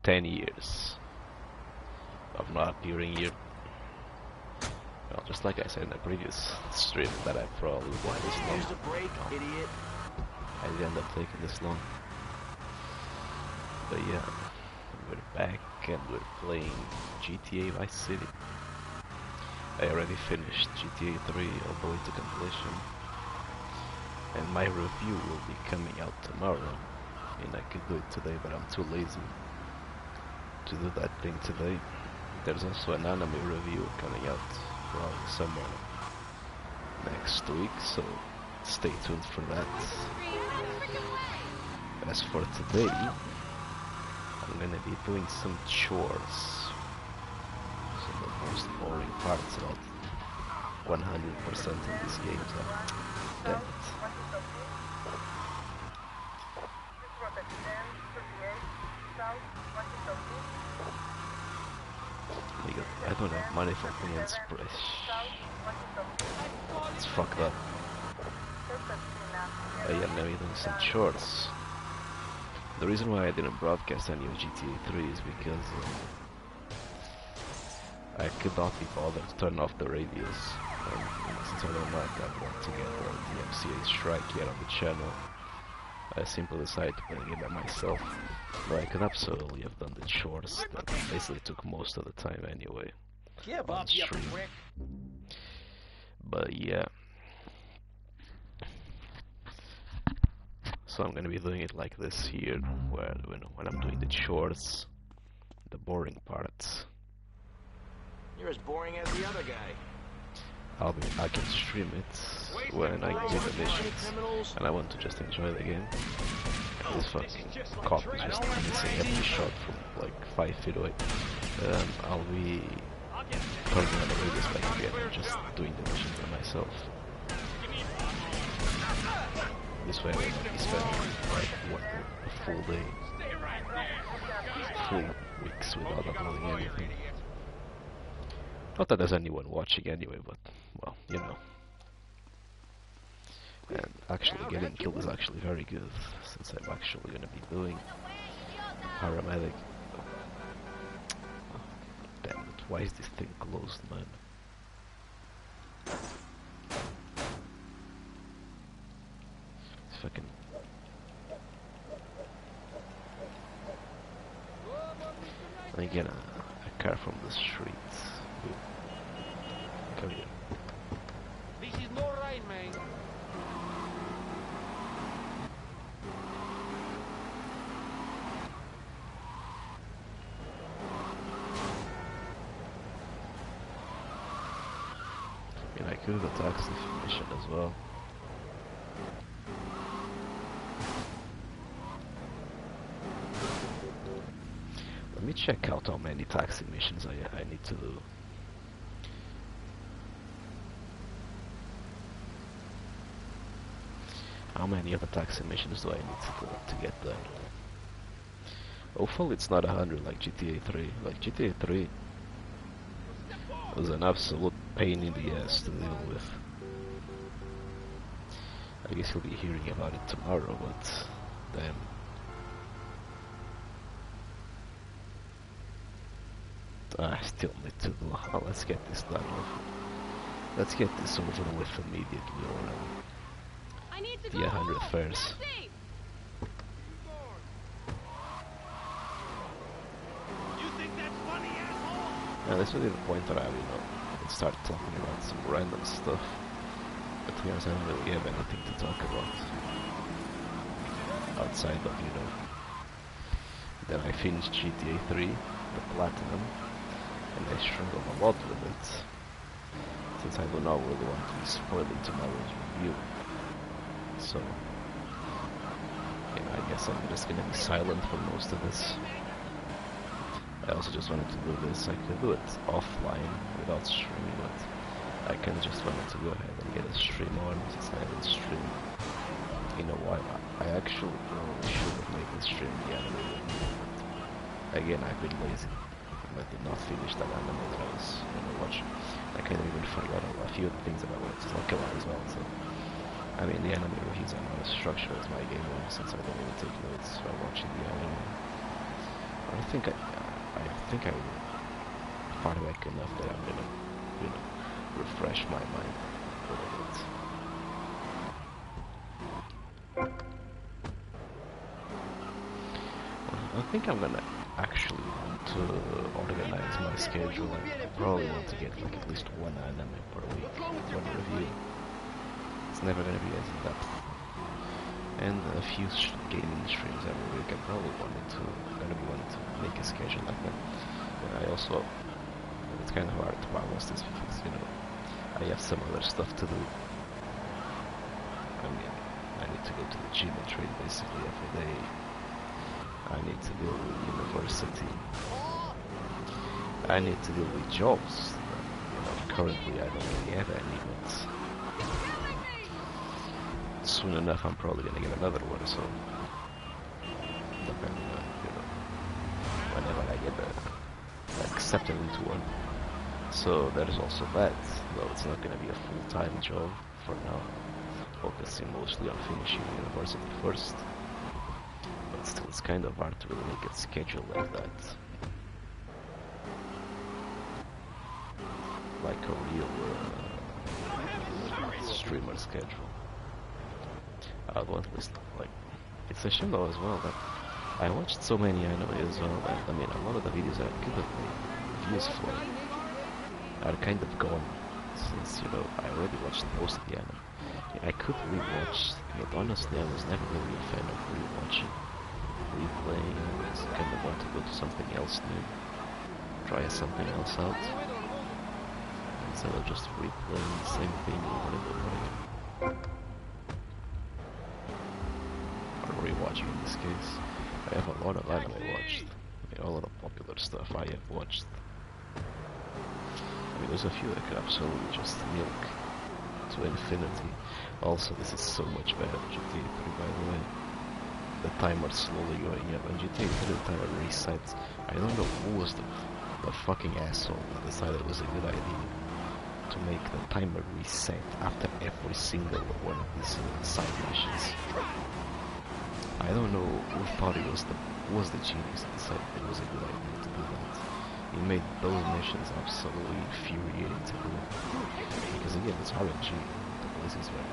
10 years of not appearing here. Well, just like I said in the previous stream, that I probably went this long. Use the brake, idiot. I did end up taking this long. But yeah, we're back and we're playing GTA Vice City. I already finished GTA 3 all the way to completion. And my review will be coming out tomorrow. I mean, I could do it today, but I'm too lazy to do that thing today. There's also an anime review coming out probably somewhere next week, so stay tuned for that. As for today, I'm gonna be doing some chores. So the most boring parts about 100% of this game, so damn it. I don't have money for paint spray. It's fucked up. But yeah, I'm gonna be doing some chores. The reason why I didn't broadcast any of GTA 3 is because I could not be bothered to turn off the radios. Since I don't like that want to get the MCA strike yet on the channel, I simply decided to play the game by myself. But I could absolutely have done the chores that basically took most of the time anyway. Yeah, Bob, you prick. But yeah. So I'm gonna be doing it like this here, where when I'm doing the chores, the boring parts. You're as boring as the other guy. I can stream it when I do the missions, and I want to just enjoy the game. This fucking cop is just missing every shot from like 5 feet away. I'll be turning on the radios back again and just doing the missions by myself. This way I will be spending like a full day, full weeks without uploading anything. Not that there's anyone watching anyway, but, well, you know. And actually getting killed is actually very good, since I'm actually gonna be doing paramedic. Oh, damn it, why is this thing closed, man? Fucking. Let me get a car from the street. Come here. This is no right, man. I mean, I could have a taxi mission as well. Let me check out how many taxi missions I need to do. How many other taxi missions do I need to do to get done? Hopefully it's not 100 like GTA 3. Like GTA 3 was an absolute pain in the ass to deal with. I guess you'll be hearing about it tomorrow, but damn. I still need to do. Oh, let's get this done with. Let's get this over with immediately, already. The 100 fares. Now this will be the point that I would start talking about some random stuff. But to be honest, I don't really have anything to talk about outside of, you know. Then I finished GTA 3, the Platinum, and I struggled a lot with it, since I do not really want to be spoiling tomorrow's review. So, you know, I guess I'm just gonna be silent for most of this. I also just wanted to do this. I could do it offline without streaming, but I kind of just wanted to go ahead and get a stream on, since I haven't streamed in a while. I actually probably should have made this stream the anime. Again, I've been lazy. I did not finish that anime that I was gonna watch. I kind of even forgot a few of the things that I wanted to talk about as well. So, I mean, the anime reviews are not as structured as my game, since I don't really take notes while watching the anime. I far back enough that I'm gonna, refresh my mind a little bit. I think I'm gonna actually want to organize my schedule. I probably want to get like at least one anime per week, one review. It's never gonna be as in depth. And a few gaming streams every week. I'm probably gonna be wanting to make a schedule like that. And I also, it's kind of hard to balance this because, I have some other stuff to do. I mean, I need to go to the gym and train basically every day. I need to deal with university. I need to deal with jobs. Currently I don't really have any, but soon enough I'm probably gonna get another one, so depending on, whenever I get accepted into one. So there is also that, though it's not gonna be a full-time job for now, focusing mostly on finishing university first. But still, it's kind of hard to really make a schedule like that. Like a real streamer schedule. Well, at least, like, it's a shame though as well that I watched so many anime as well, and I mean, a lot of the videos I could have made views for are kind of gone, since, I already watched most of the anime. I could rewatch, but honestly I was never really a fan of rewatching. Replaying, I just kind of want to go to something else new, try something else out, instead of just replaying the same thing over and over again. Or rewatching in this case. I have a lot of anime watched, a lot of popular stuff I have watched. I mean, there's a few that could absolutely just milk to infinity. Also, this is so much better than GTA 3, by the way. The timer slowly going up, and GTA 3 the timer resets. I don't know who was the fucking asshole that decided it was a good idea to make the timer reset after every single one of these side missions. I don't know who thought who was the genius that decided it was a good idea to do that. He made those missions absolutely infuriating to do. Because again, it's RNG. The places where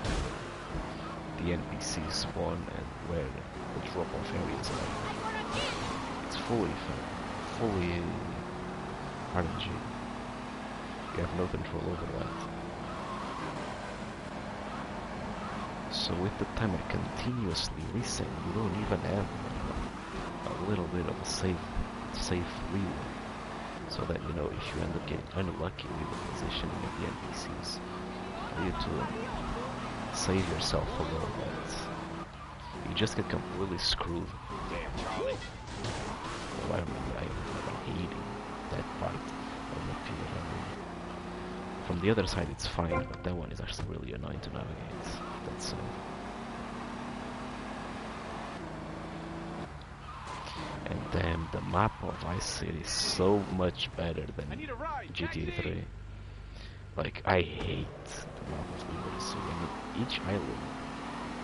the NPCs spawn and where the drop-off areas are. It's fully RNG. You have no control over that. So with the timer continuously resetting, you don't even have a little bit of a safe leeway. So that, if you end up getting unlucky with the positioning of the NPCs, for you to save yourself a little bit, you just get completely screwed. Damn, Charlie. Well, I'm hating that part of the field. From the other side it's fine, but that one is actually really annoying to navigate. That's and damn, the map of Vice City is so much better than GTA 3. Like, I hate the map of Liberty City. I mean, each island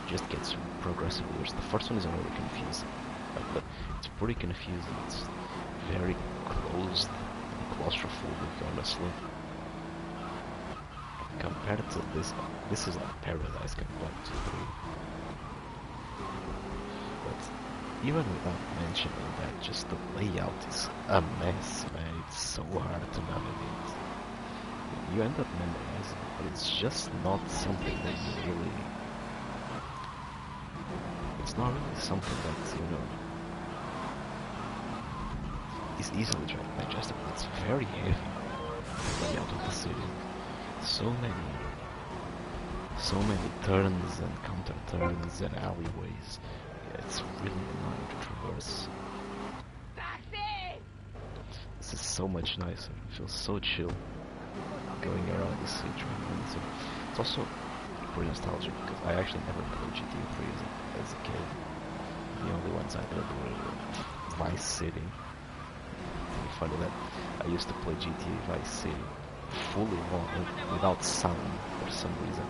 just gets progressively worse. The first one is already confusing. But it's pretty confusing. It's very closed and claustrophobic, honestly. Compared to this is like paradise compared to 3. But even without mentioning that, just the layout is a mess, man. It's so hard to navigate. You end up memorizing it, but it's just not something that you really... It's not really something that, is easily digestible. It's very heavy, the layout of the city. So many turns and counter turns and alleyways. Yeah, it's really annoying to traverse. This is so much nicer. It feels so chill going around the city. It's also pretty nostalgic because I actually never played GTA 3 as a kid. The only ones I did were Vice City. It's funny that I used to play GTA Vice City fully on without sound for some reason. I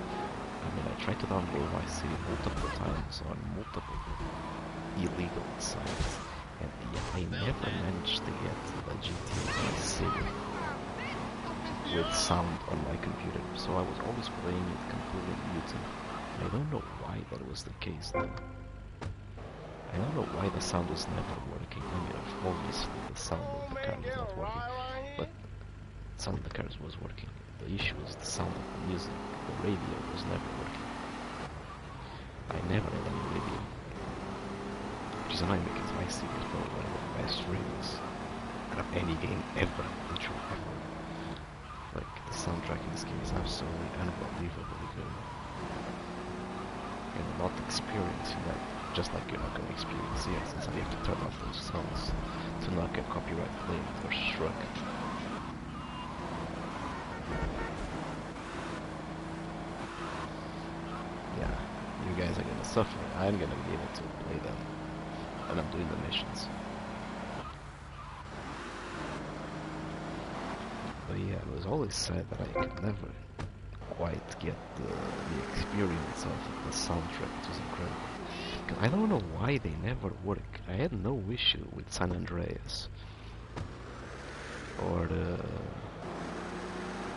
mean, I tried to download Vice City multiple times on multiple illegal sites, and yet I never managed to get a GTA City with sound on my computer, so I was always playing it completely muted. I don't know why that was the case though. I don't know why the sound was never working. I mean, obviously the sound of the car was not working, but the sound of the cars was working. The issue was the sound of the music. The radio was never working. I never had any radio. Which is annoying because my City is probably one of the best radios out of any game ever, literally ever. Like, the soundtrack in this game is absolutely unbelievably good. You're not experiencing that, just like you're not going to experience here, since I have to turn off those sounds to not get copyright claimed or struck. Yeah, you guys are gonna suffer. I'm gonna be able to play them, and I'm doing the missions. But yeah, it was always said that I could never quite get the experience of the soundtrack. It was incredible. 'Cause I don't know why they never work. I had no issue with San Andreas or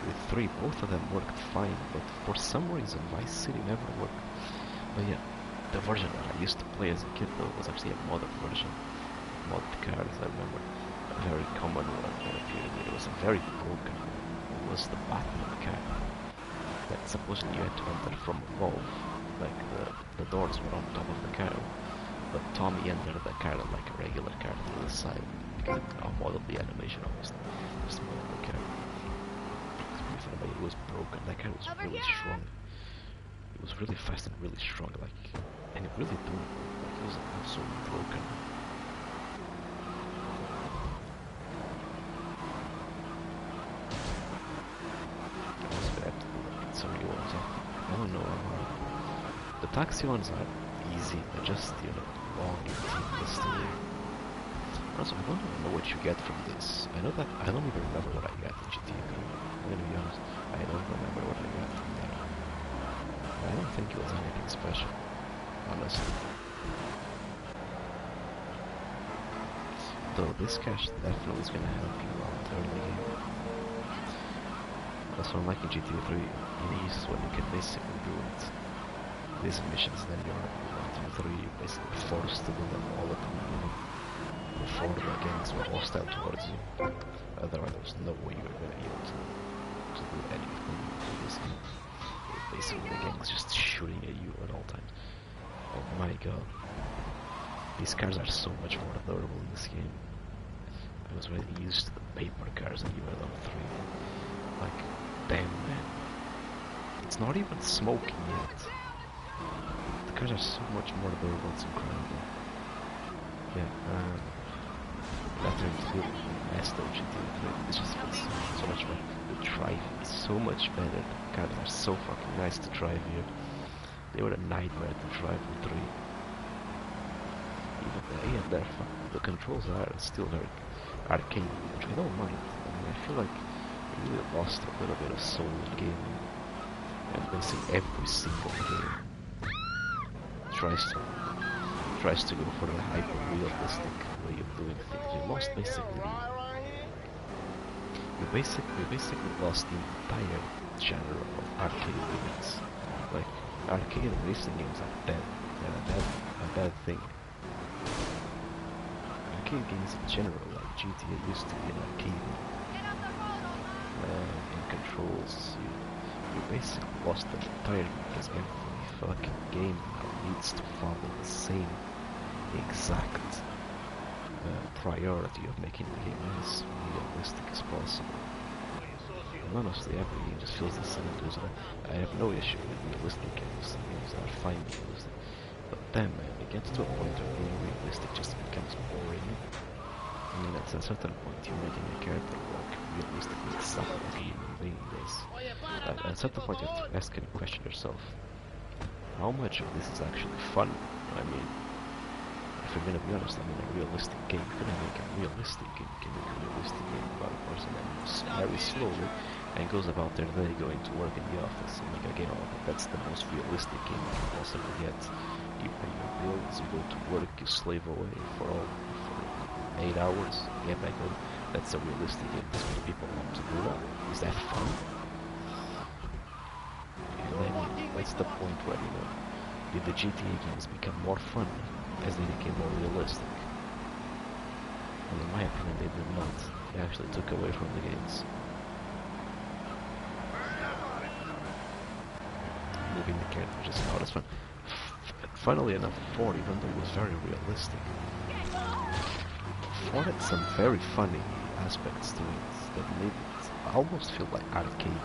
with 3. Both of them worked fine, but for some reason Vice City never worked. But yeah, the version that I used to play as a kid though was actually a modded version. Modded cars, I remember. A very common one that appeared. It was a very broken one. It was the Batman car that supposedly you had to enter from above. Like the doors were on top of the car, but Tommy entered the car like a regular car to the side because it modeled the animation obviously. Just modeled the car. But it was broken. That car was really strong. It was really fast and really strong, like, and it really didn't. Like, it was absolutely broken. I was bad to get some new ones. I don't know. The taxi ones are easy. They're just, you know, long and tedious to do. Also, I don't even know what you get from this. I know that I don't even remember what I got in GTA 3. I'm gonna be honest. I don't remember what I got from there. I don't think it was anything special, honestly. Though this cache definitely is gonna help you out early game. That's what I'm like in GTA 3. In East, when you can basically do it. These missions, then you're in 3, you're basically forced to do them all at the beginning. Before the gangs were hostile towards you. Otherwise, there was no way you were gonna be able to do anything in this game. Basically, the gangs just shooting at you at all times. Oh my god. These cars are so much more durable in this game. I was really used to the paper cars that you had on 3. Like, damn man. It's not even smoking yet. The cars are so much more durable, it's incredible. Yeah, Veterans Field Master GTA 3, this just feels so much better. The drive is so much better. The cars are so fucking nice to drive here. They were a nightmare to drive in 3. Even the controls are still very arcade, which I don't mind. I mean, I feel like we really lost a little bit of soul in gaming. And basically every single game tries to go for a hyper-realistic way of doing things. We lost basically we basically lost the entire genre of arcade games. Like, arcade and racing games are dead. They're a bad thing. Arcade games in general, like GTA used to be an arcade. In controls, you basically lost them entirely because every fucking game needs to follow the same exact priority of making the game as realistic as possible. And honestly, every game just feels the same. I have no issue with realistic games. Games are fine realistic. But then, man, it gets to a point where being realistic just becomes boring. I mean, at a certain point, you're making a character work realistically exactly like a human being does. At a certain point, you have to ask and question yourself, how much of this is actually fun? I mean, if you're gonna be honest, I mean, a realistic game, you're gonna make a realistic game. You can make a realistic game about a person that moves very slowly and goes about their day going to work in the office and make a game out of it. That's the most realistic game you can possibly get. You pay your bills, you go to work, you slave away for 8 hours, get back home. That's a realistic game. Does many people want to do that? Is that fun? I mean, that's the point where, you know, did the GTA games become more fun as they became more realistic? And in my opinion, they did not. They actually took away from the games. Moving the character just not as fun. Funnily enough, 4, even though it was very realistic, 4 had some very funny aspects to it that made it almost feel like arcade.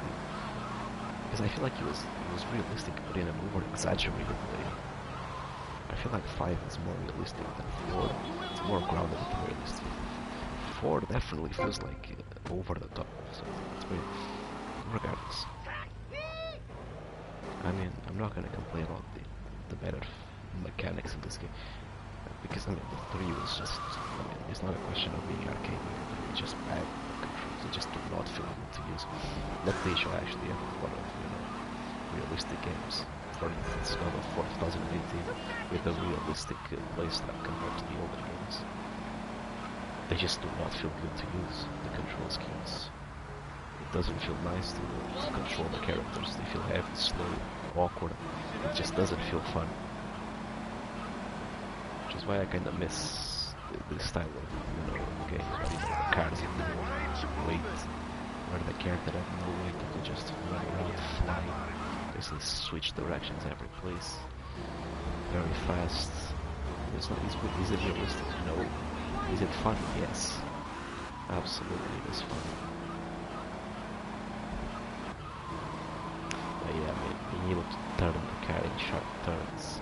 Because I feel like it was realistic, but in a more exaggerated way. I feel like 5 is more realistic than 4. It's more grounded at the very least. 4 definitely feels like over the top. So it's weird. Regardless. I mean, I'm not gonna complain about the better mechanics in this game. Because, I mean, the 3 was just, I mean, it's not a question of being arcade, it's just bad controls, they just do not feel good to use. That they should actually have a lot of, you know, realistic games. For instance, God of War 2018 with a realistic playstyle compared to the older games. They just do not feel good to use, the control schemes. It doesn't feel nice to control the characters, they feel heavy, slow, awkward. It just doesn't feel fun. Which is why I kinda miss this style of, you know, games where, you know, the cars have no weight, where the character has no weight, you can just run around, fly, basically switch directions every place, very fast. Is it realistic? No. Is it fun? Yes. Absolutely it is fun. But yeah, I mean, being able to turn the car in sharp turns.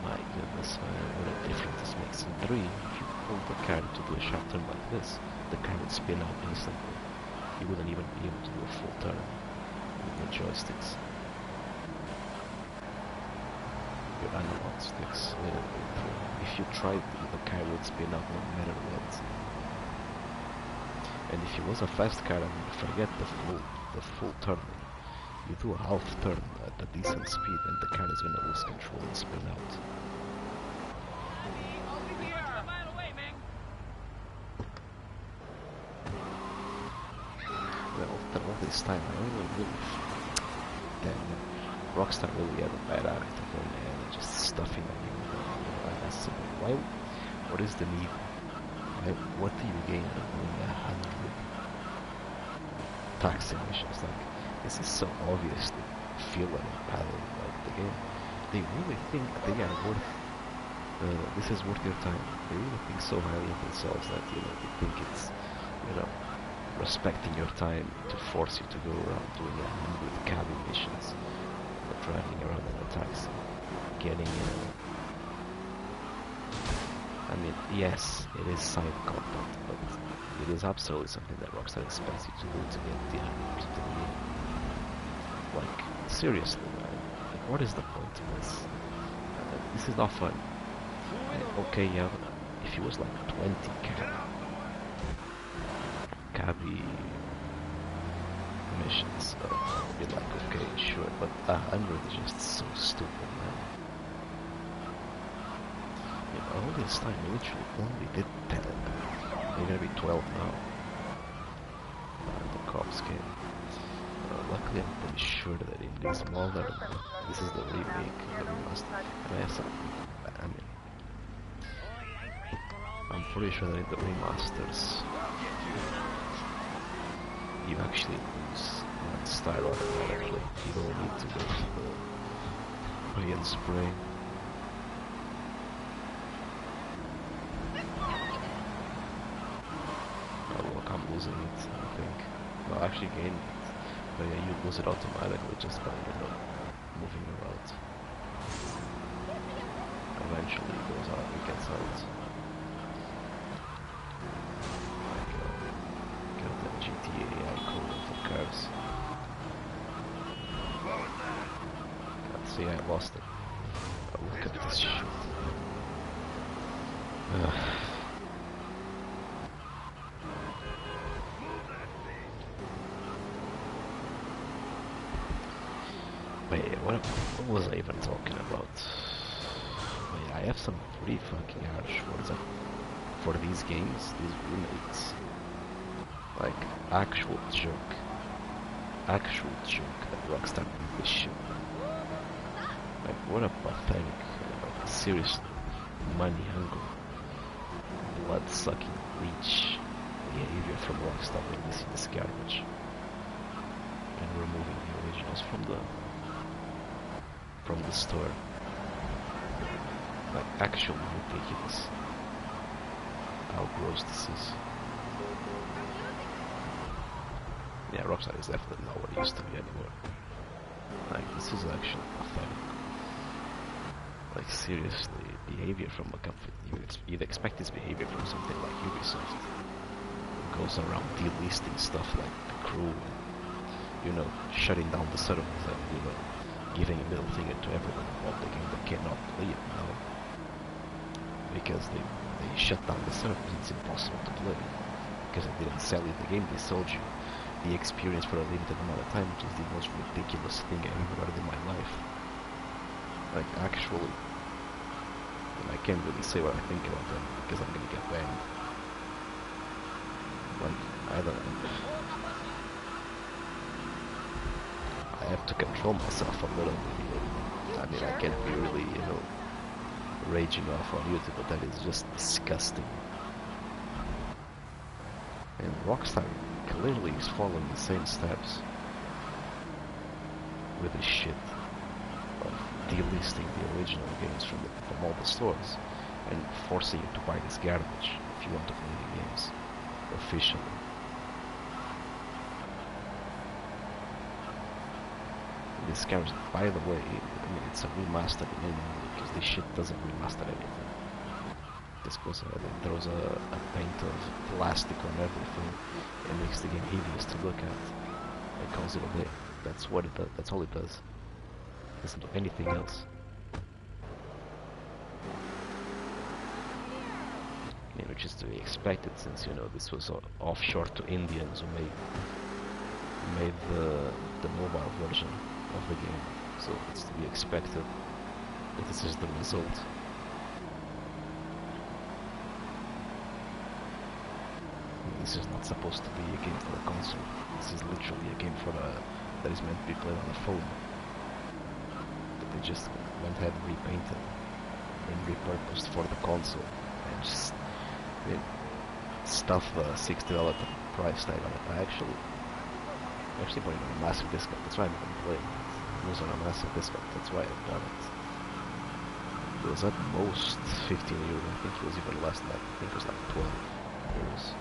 My goodness, what a difference this makes. In 3, if you pull the car to do a sharp turn like this, the car would spin out instantly. You wouldn't even be able to do a full turn with the joysticks. Your analog sticks. If you tried, the car would spin out no matter what. And if it was a fast car, I mean, forget the full turn. You do a half turn at a decent speed and the car is gonna lose control and spin out. Well, after all this time, I really damn, Rockstar really had a bad habit of going ahead and just stuffing the game with unnecessary. Why? What is the need? What do you gain by doing 100 taxi missions? Like, this is so obviously filler and padding like the game. They really think they are worth. This is worth your time. They really think so highly of themselves that, you know, they think it's, you know, respecting your time to force you to go around doing 100 cabin missions, driving around in a taxi, getting I mean, yes, it is side content, but it is absolutely something that Rockstar expects you to do to get the 100% of the game. Like, seriously, man. Like, what is the point of this? This is not fun. Okay, yeah, if it was like 20 cabby missions, I'd be like, okay, sure, but 100 is just so stupid, man. All this time, we literally only did 10. They're gonna be 12 now. The cops came. Luckily, I'm pretty sure that in this modern, this is the remake, the remaster. And I have some, I mean, I'm pretty sure that in the remasters, you actually lose one star automatically. You don't need to go to the pay and spray. Losing it, I think. Well, actually gain it. But yeah, you lose it automatically just by, you know, moving around. Eventually it goes out, it gets out. Like, got that GTA AI code for cars. Can't say I lost it. But look at this shit. Wait, what was I even talking about? Wait, I have some pretty fucking harsh, what is that? for these games, these remakes, like actual joke that Rockstar did this shit. Like what a pathetic, like seriously, money hungry, blood sucking leech behavior from Rockstar releasing this garbage and removing the originals from the store. Like actually ridiculous how gross this is. Yeah, Rockstar is definitely not what it used to be anymore. Like this is actually pathetic. Like seriously, behavior from a company, you'd expect this behavior from something like Ubisoft. It goes around delisting stuff like The Crew, you know, shutting down the servers and, you know, giving a middle finger to everyone involved the game that cannot play it now. Because they shut down the servers, it's impossible to play. Because they didn't sell you the game, they sold you the experience for a limited amount of time, which is the most ridiculous thing I've ever heard in my life. Like actually, and I can't really say what I think about them because I'm gonna get banned. Like, I don't know. I have to control myself a little bit. I mean, I can't be really, you know, raging off on YouTube, but that is just disgusting. And Rockstar clearly is following the same steps with this shit of delisting the original games from all the stores and forcing you to buy this garbage if you want to play the games officially. This garbage, by the way, I mean, it's a remastered game because this shit doesn't remaster anything. This goes ahead and throws a paint of plastic on everything and makes the game hideous to look at. It calls it a day. That's what it does. That's all it does. It doesn't do anything else. I mean, which is to be expected since, you know, this was offshore to Indians who made the mobile version of the game. So it's to be expected that this is the result. This is not supposed to be a game for a console. This is literally a game that is meant to be played on a phone. But they just went ahead and repainted and repurposed for the console and just, I mean, stuff the $60 price tag on it. I actually bought it on a massive discount. That's why I'm even playing it. It was on a massive discount. That's why I bought it. It was at most 15 euros. I think it was even less than that. I think it was like 12 euros.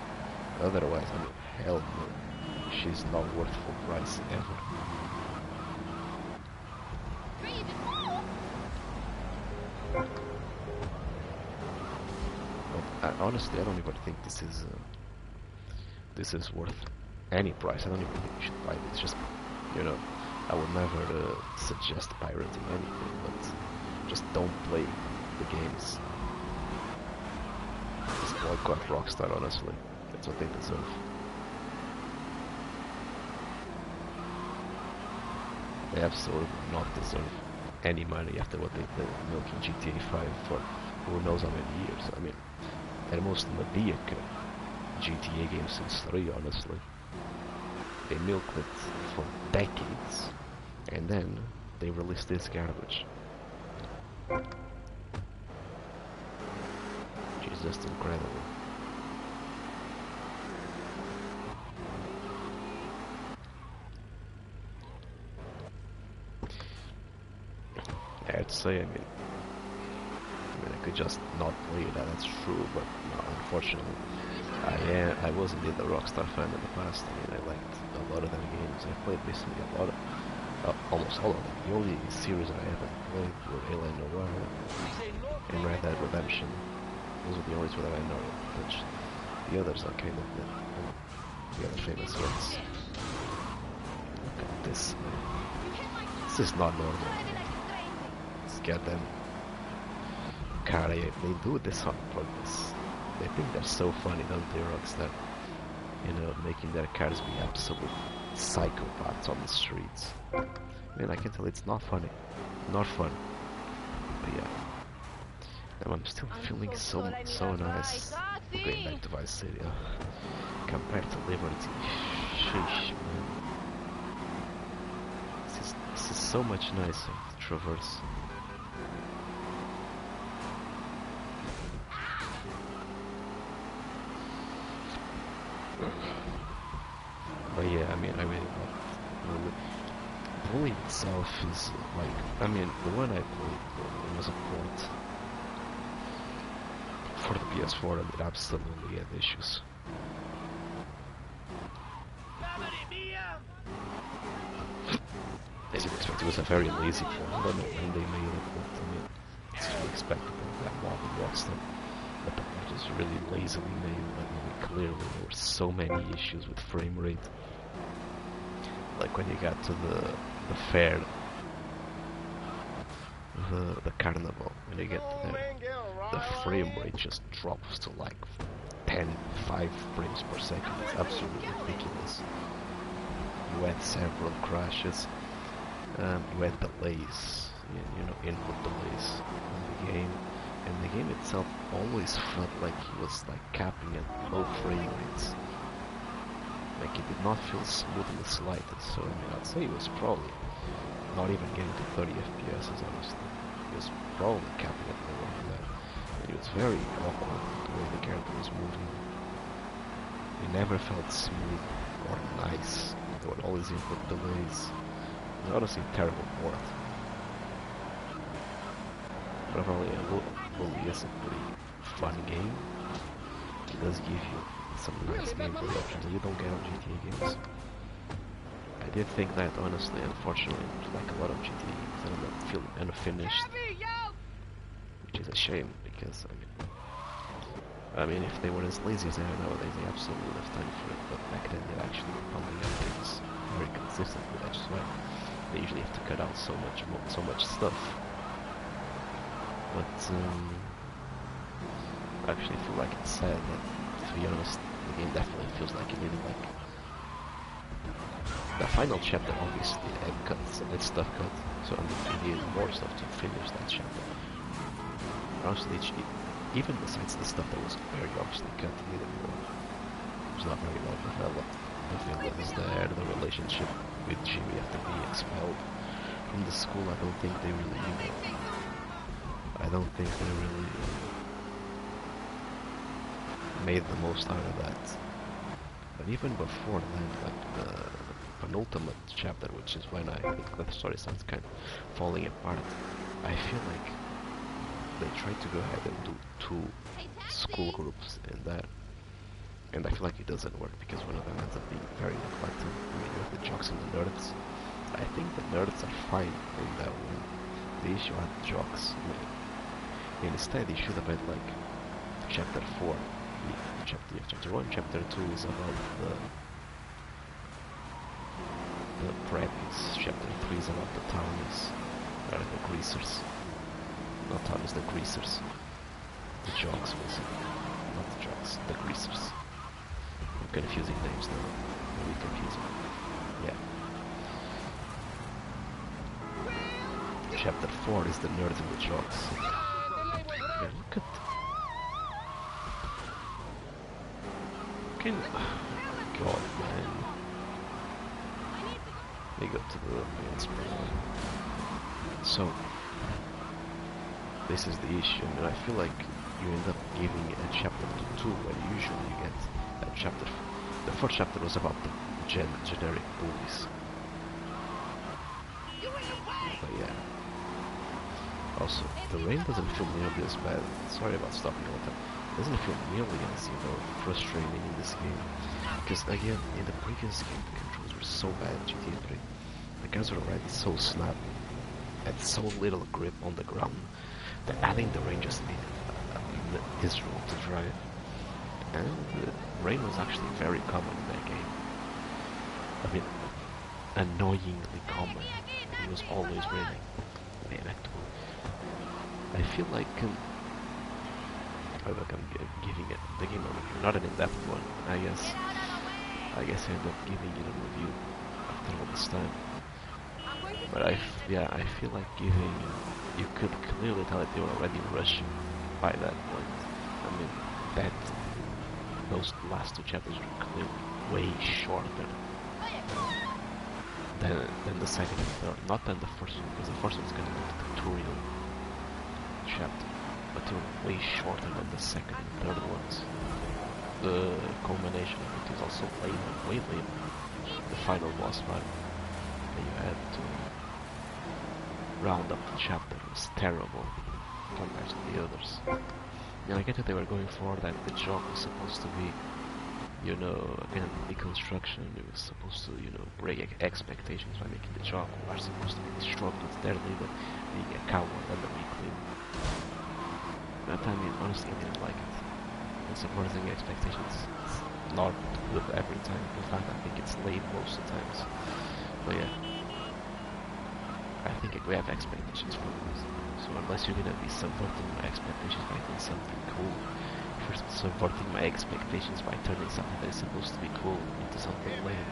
Otherwise, I mean, hell no. She's not worth full price ever. But honestly, I don't even think this is worth any price. I don't even think you should buy it. It's just, you know, I would never suggest pirating anything, but just don't play the games. Just boycott Rockstar, honestly. That's what they deserve. They absolutely not deserve any money after what they did milking GTA 5 for who knows how many years. I mean, their most mediocre GTA game since 3, honestly. They milked it for decades, and then they released this garbage. Which is just incredible. I have to say, I mean, I could just not play that, that's true, but no, unfortunately, I was indeed a Rockstar fan in the past. I mean, I liked a lot of their games. I played basically a lot of, almost all of them. The only series that I haven't played were L.A. Noire and Red Dead Redemption. Those are the only two that I know of, which the others are kind of the other famous ones. Look at this, man. This is not normal. Let's get them. God, they do this on purpose. They think they're so funny, don't they, Rockstar? You know, making their cars be absolute psychopaths on the streets. I mean, I can tell it's not funny. Not fun. But yeah. And I'm still feeling so nice going back to Vice City compared to Liberty. Sheesh, man. This is so much nicer to traverse. But yeah, I mean, I really love it. Bully itself is like, I mean, the one I played was a port for the PS4 and it absolutely had issues. As you would expect, it was a very lazy port. I don't know when they made it, but I mean, it's to be expected that mob and Rockstar. But the port was really lazily made. I mean, clearly there were so many issues with frame rate. Like when you got to the fair, the carnival, when you get to there, the frame rate just drops to like 5 frames per second. It's absolutely ridiculous. You had several crashes, you had delays, you know, input delays in the game, and the game itself always felt like it was like capping at low frame rates. Like it did not feel smooth in the slightest, so I mean, I'd say it was probably not even getting to 30 FPS, honestly. It was probably capping at lower than that. And it was very awkward the way the character was moving. It never felt smooth or nice. There were always input delays. It was honestly a terrible port. But overall, Bully is a pretty fun game. It does give you some nice gameplay options that you don't get on GTA games. I did think that, honestly, unfortunately, like a lot of GTA games, I ended up feeling unfinished, which is a shame because I mean, if they were as lazy as they are nowadays, they absolutely would have time for it. But back then, they actually were pumping out things very consistently. That's why they usually have to cut out so much stuff. But I actually feel like it's sad that, to be honest, the game definitely feels like it needed like the final chapter. Obviously, had cuts and stuff cut, so they needed more stuff to finish that chapter. Honestly, even besides the stuff that was very obviously cut, needed more. It was not very well developed. The villains there, the relationship with Jimmy after being expelled from the school, I don't think they really, made the most out of that. But even before that, like the penultimate chapter, which is when I think that the story starts kind of falling apart, I feel like they tried to go ahead and do 2 school groups in that, and I feel like it doesn't work because one of them ends up being very neglected. I mean, you have the jocks and the nerds. I think the nerds are fine in that one. The issue are the jocks. I mean, instead, they should have had like chapter 4. Chapter 1, chapter 2 is about the preppies. Chapter 3 is about the townies, or the greasers. Not townies, the greasers. The jocks, basically. Not the jocks, the greasers. I'm confusing names now. Really confusing. Yeah. Chapter 4 is the nerds and the jocks. Yeah, look at... God, man. We go to the main screen. So, this is the issue, and I feel like you end up giving a chapter to 2 when usually you get a chapter. The first chapter was about the generic bullies. But yeah. Also, the rain doesn't feel nearly as bad. Sorry about stopping all the time. It doesn't feel nearly as, frustrating in this game. Because again, in the previous game, the controls were so bad in GTA 3. The guys were already so snappy, had so little grip on the ground, that adding the rain just made it miserable to drive. And the rain was actually very common in that game. I mean, annoyingly common. It was always raining. Man, I feel like I'm giving it the game a review, not an in-depth one. I guess I end up giving it a review after all this time. But I feel like you could clearly tell that they were already rushing by that point. I mean, those last two chapters are clearly way shorter than the second and third. Not than the first one, because the first one's kind of like a tutorial chapter, but they're way shorter than the second and third ones. The culmination of it is also later, way later. The final boss fight that you had to round up the chapter was terrible compared to the others. And I get that they were going for that the job was supposed to be, you know, again, deconstruction. It was supposed to, you know, break expectations by making the job who are supposed to be destroyed with their leader being a coward and a weakling. But I mean, honestly, I didn't like it. And supporting expectations is not good every time. In fact, I think it's late most of the times. But yeah, I think we have expectations for this. So unless you're gonna be subverting my expectations by doing something cool, if you're subverting my expectations by turning something that is supposed to be cool into something lame,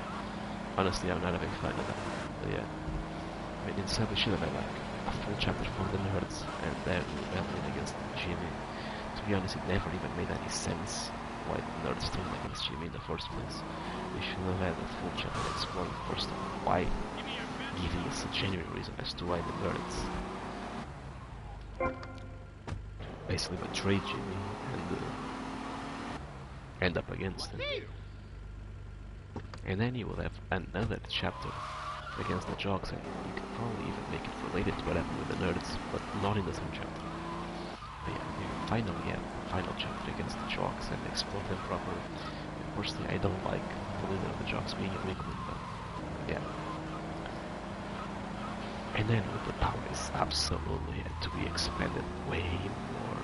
honestly, I'm not a big fan of that. But yeah, I mean, instead we should have had like a full chapter for the nerds and then rebellion against Jimmy. To be honest, it never even made any sense why the nerds turned against Jimmy in the first place. We should have had a full chapter exploring first of why, giving us a genuine reason as to why the nerds basically betrayed Jimmy and end up against him. And then you will have another chapter against the Jocks, and you could probably even make it related to what happened with the nerds, but not in the same chapter. But yeah, you finally have the final chapter against the Jocks and explore them properly. And personally, I don't like the leader of the Jocks being a weakling, but yeah. And then with the powers, absolutely had to be expanded way more.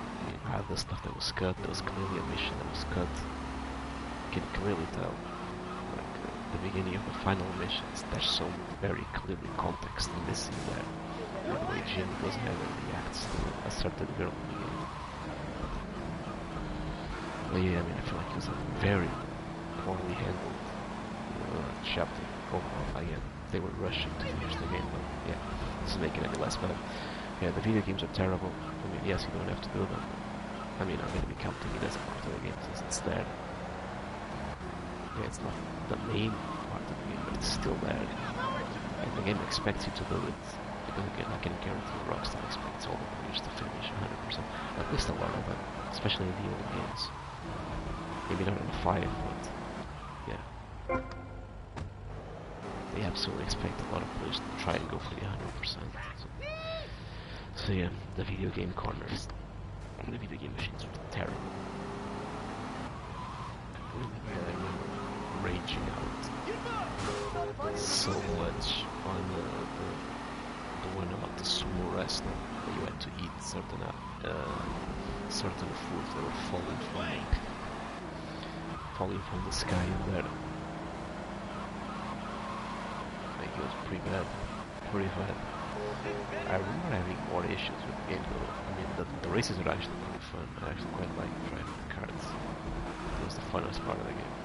I mean, the stuff that was cut, there was clearly a mission that was cut. You can clearly tell, like the beginning of the final missions, there's so very clearly context missing there. The way Jim was having reacts to a certain girl in the game. But yeah, I mean, I feel like it was a very poorly handled chapter overall. Again, they were rushing to finish the game, but yeah, doesn't make it any less bad. Yeah, the video games are terrible. I mean, yes, you don't have to do them. I mean, I'm going to be counting it as a part of the game since it's there. Yeah, it's not the main part of the game, but it's still there. And the game expects you to do it. Because again, I can guarantee Rockstar expects all the players to finish 100%. At least a lot of them, especially in the old games. Maybe not in the 5, but yeah. They absolutely expect a lot of players to try and go for the 100%. So yeah, the video game corners, the video game machines are terrible. I remember raging out so much on the one about the sumo wrestling, that you had to eat certain foods that were falling from the sky in there. It was pretty bad. I remember having more issues with the game though. I mean, the races are actually pretty fun. I actually quite like driving the cards. It was the funnest part of the game.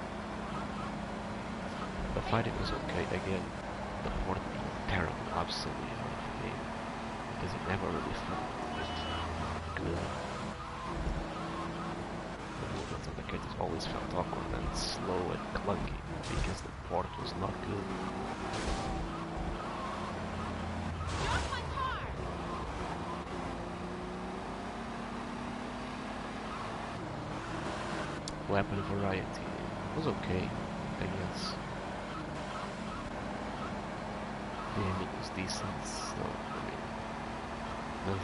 The fighting was okay. Again, the port being terrible, absolutely out of the game. Because it never really felt good. The movement of the characters always felt awkward and slow and clunky because the port was not good. Weapon variety was okay, I guess. The aiming was decent, so I mean,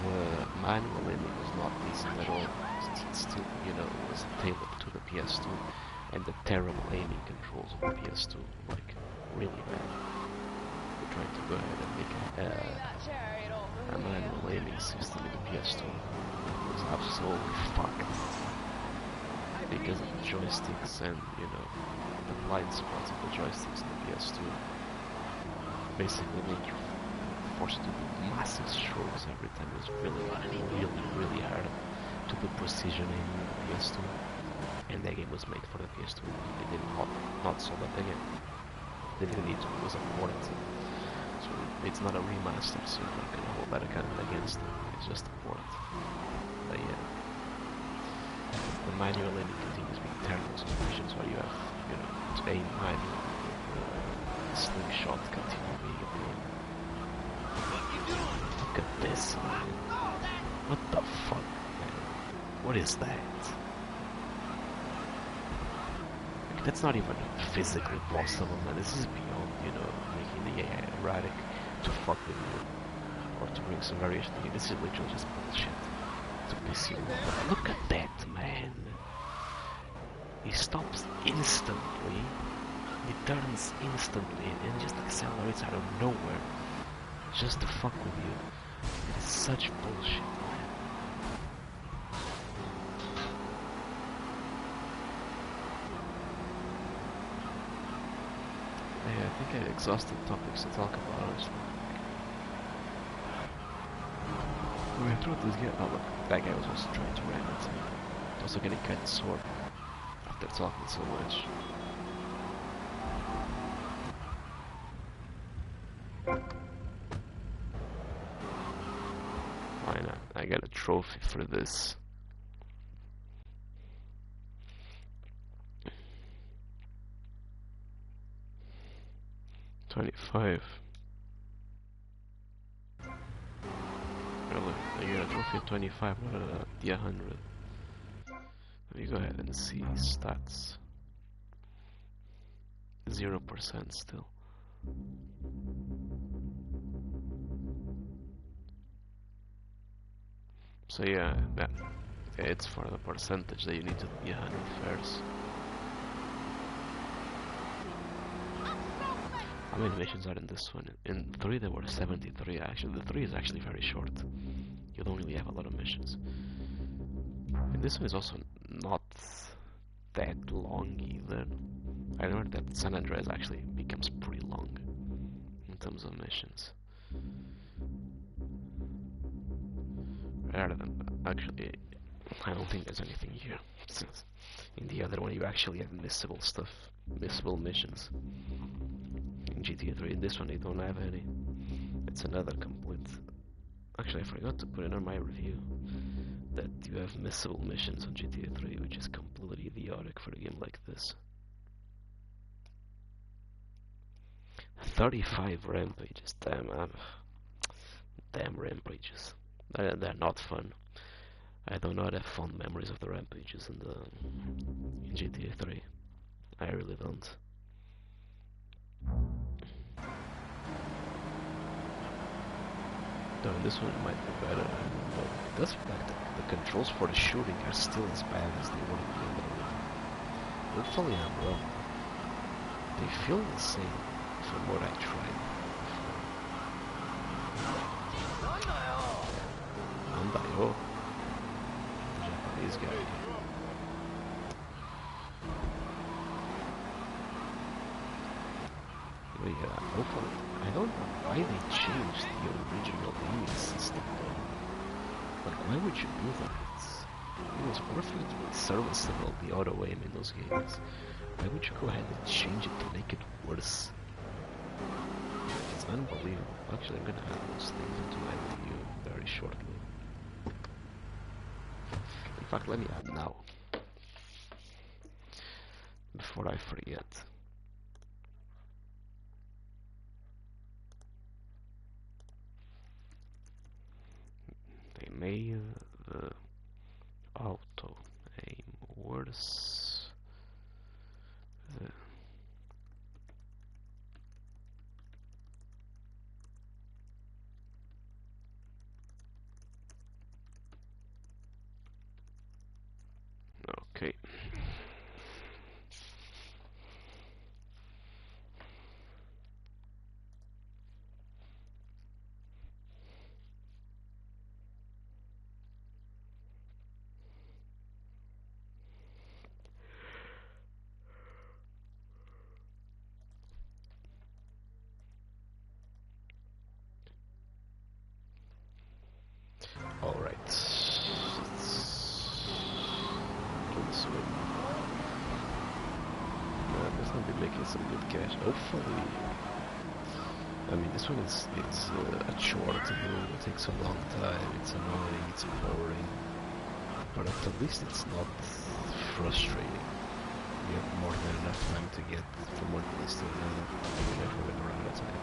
the manual aiming was not decent at all. It still, you know, was tailored to the PS2, and the terrible aiming controls on the PS2, like, really bad. We're trying to go ahead and make a manual aiming system in the PS2. It was absolutely fucked. Because of the joysticks and, you know, the blind spots of the joysticks in the PS2 basically make you forced to do massive strokes every time. It was really hard to put precision in the PS2, and that game was made for the PS2. They did not solve that again. They didn't need to, it was a port. So it's not a remaster, so you're not gonna hold that against them. It's just a port. But yeah. the manual aiming continues being terrible situations where you have, you know, to aim manually. Slingshot continue being a pain. Look at this, man. What the fuck, man? What is that? Like, that's not even physically possible, man. This is beyond, you know, making the AI erratic to fuck with you. Or to bring some variation to you. This is literally just bullshit. To piss you off. Look at that, man. He stops instantly. He turns instantly and just accelerates out of nowhere. Just to fuck with you. It is such bullshit, man. Yeah, I think I exhausted topics to talk about, honestly. We're through this guy. Oh look, that guy was also trying to ram into me. Also getting kind of sore after talking so much. Why not? I got a trophy for this. $25. Really? I got a trophy of 25, not the 100. Let me go ahead and see stats. 0% still. So yeah, it's for the percentage that you need to be 100 first. How many missions are in this one? In 3 there were 73 actually. The 3 is actually very short. You don't really have a lot of missions. And this one is also not that long either. I heard that San Andreas actually becomes pretty long in terms of missions. Rather than, actually, I don't think there's anything here. Since in the other one you actually have missable stuff, missable missions. In GTA 3, in this one you don't have any. It's another complete. Actually, I forgot to put it on my review that you have missable missions on GTA 3, which is completely idiotic for a game like this. 35 rampages, damn rampages. They're not fun. I do not have fond memories of the rampages in GTA 3. I really don't. Though in this one it might be better, I don't know. It does feel like the controls for the shooting are still as bad as they were in the other one. Hopefully I'm wrong. They feel the same from what I tried before. Andayo. The Japanese guy. But yeah, hopefully. I don't know why they changed the original aiming system though. Like, why would you do that? It was perfectly serviceable, the auto aim in those games. Why would you go ahead and change it to make it worse? It's unbelievable. Actually, I'm gonna add those things into my review very shortly. In fact, let me add now. Before I forget. They made the auto aim worse. Okay. Alright. Let's swim. Let's not be making some good cash. Hopefully. I mean, this one is a chore to do. It takes a long time. It's annoying. It's boring. But at least it's not frustrating. You have more than enough time to get from one place to another. You never win around of time.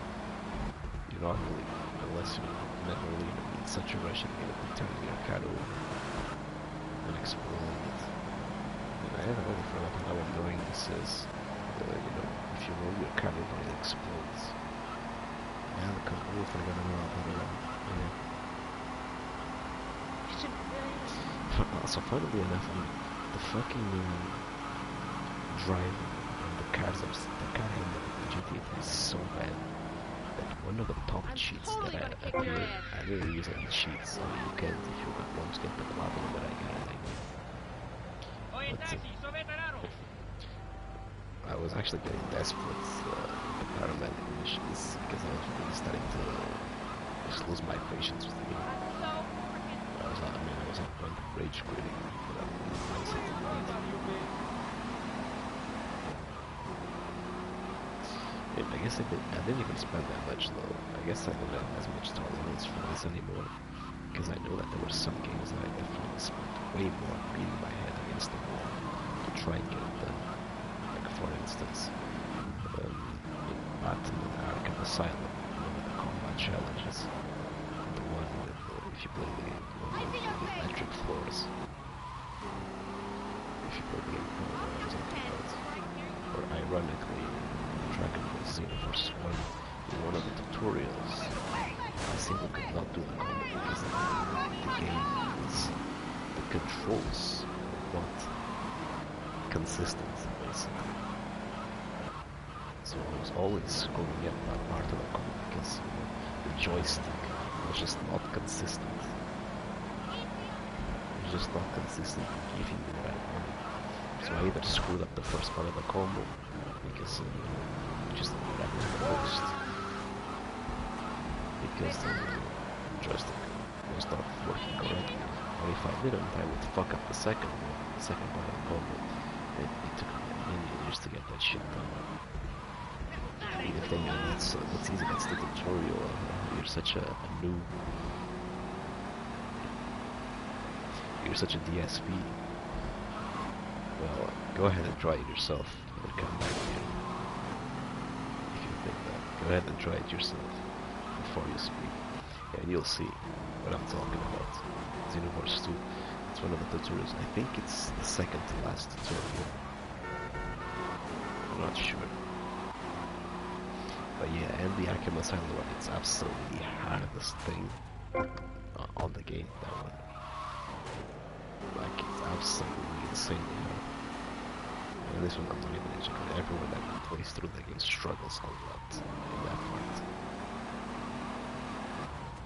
You normally, unless you never really in such a rush, you're gonna be turning your car over and exploding it. And I haven't really forgotten how annoying this is. You know, if you roll your car over, it explodes. Yeah, I completely forgot about that. Yeah. Also, funnily enough, I mean, the fucking driving and the car handling in GTA 3 is so bad that one of the top cheats that I really use any cheats. I mean, you can if you want to get the level that I got. I was actually getting desperate with the paramedic missions because I was really starting to just lose my patience with the game. I was at the point of rage quitting. I guess I didn't even spend that much though. I guess I don't have as much tolerance for this anymore. Because I know that there were some games that I definitely spent way more beating my head against the wall to try and get it done. Like for instance, in Batman Arkham Asylum, one of the combat challenges. The one with, if you play the game, with electric floors. If you play the game, you know what I was talking about. Or ironically, Dragon Ball Xenoverse 1, in one of the tutorials, I simply could not do the combo because the game is, the controls are not consistent, basically. So I was always screwing up that part of the combo because the joystick was just not consistent. It was just not consistent in giving me the right one. So I either screwed up the first part of the combo because just that was the worst. Because the joystick was not working correctly. Or if I didn't, I would fuck up the second part of the combo. It took me a million years to get that shit done. And the thing is, it's easy, that's the tutorial. You're such a noob. You're such a DSP. Well, go ahead and try it yourself and come back here. If you think that, go ahead and try it yourself before you speak, and you'll see what I'm talking about. Xenoverse 2, it's one of the tutorials. I think it's the second to last tutorial. I'm not sure. But yeah, and the Arkham Asylum one, it's absolutely the hardest thing on the game, that one. Like, it's absolutely insanely hard. And this one I'm not even educated. Everyone that plays through the game struggles a lot in that part.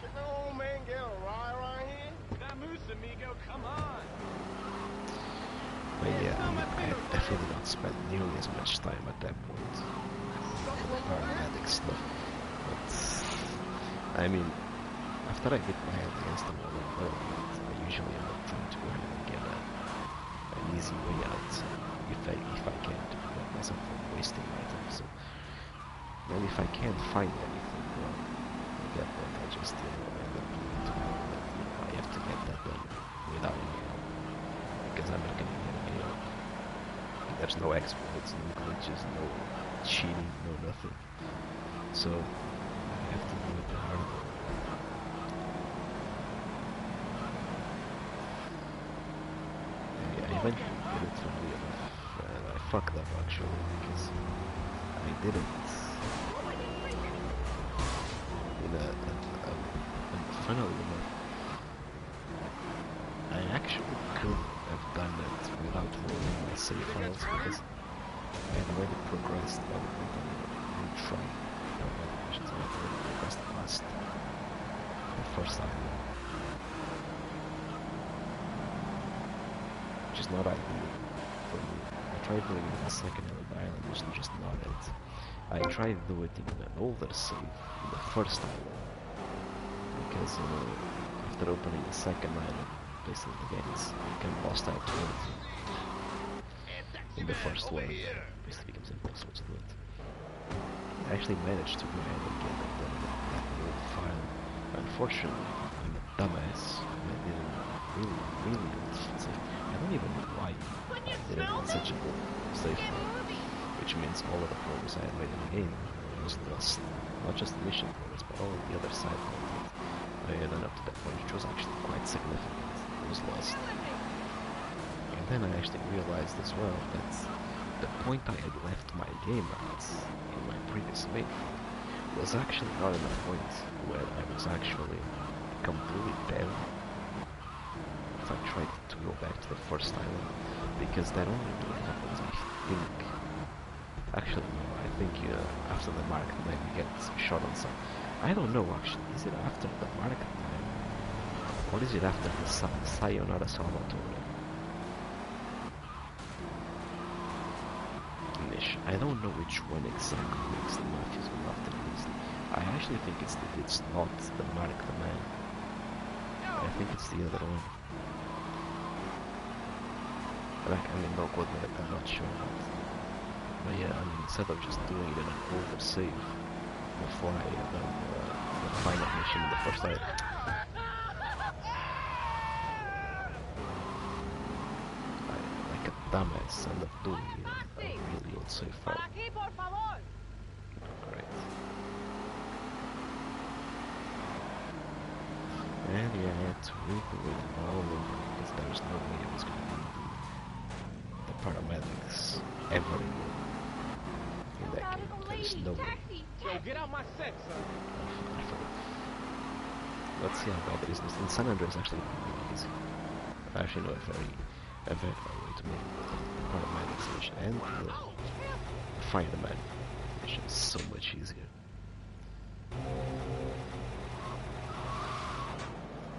Can the old man get a ride around here? Vamoose, amigo, come on! But yeah, I definitely not spent nearly as much time at that point for the paramedic stuff. But, I mean, after I hit my head against the wall, I usually end up trying to go ahead and get an easy way out, if I can, to prevent myself from wasting my time. So, and if I can't find anything, well, at that point I just, end up doing to know that, I have to get that done without any help, because I'm not gonna get any help. There's no exploits, no glitches, no cheating, no nothing. So, I have to do it the hard way. I eventually did it for real, and I fucked up actually, because I did it funnily enough, I actually could have done it without rolling my save files, because I had already progressed by the point I retry missions. I had already progressed past the first island, which is not ideal for me. I tried doing it in the second island, which is just not it. I tried to do it in an older save, in the first island, because after opening the second island, basically the game became hostile to everything. In the first one, it basically becomes impossible to do it. I actually managed to go ahead and get that old file. Unfortunately, I'm a dumbass, and I didn't really, really safe. I don't even know why I did it in such a safe mode, which means all of the progress I had made in the game was lost. Not just the mission progress, but all of the other side content I had done up to that point, which was actually quite significant. It was lost. And then I actually realized as well that the point I had left my game at in my previous playthrough was actually not in a point where I was actually completely dead. If I tried to go back to the first island, because that only really happens, I think. Actually, no, I think after the market time you get shot on some. I don't know actually, is it after the market time? Or is it after the Sayonara Salvatore mission? I don't know which one exactly makes the Mafia's one after this. I actually think it's not the Mark the Man. I think it's the other one. But I mean, don't quote me, I'm not sure about it. But yeah, I mean, instead of just doing it in an oversave before I had done the final mission in the first island. Like a dumbass, end up doing a really old save file. Great. And yeah, I had to redo it all over because there was no way I was going to do the paramedics ever again in that game. There's no way. Yo, get out my set, son. I forgot. Let's see how bad it is. In San Andreas, actually, really easy. I actually know a very way to make the paramedics mission and the fireman mission so much easier.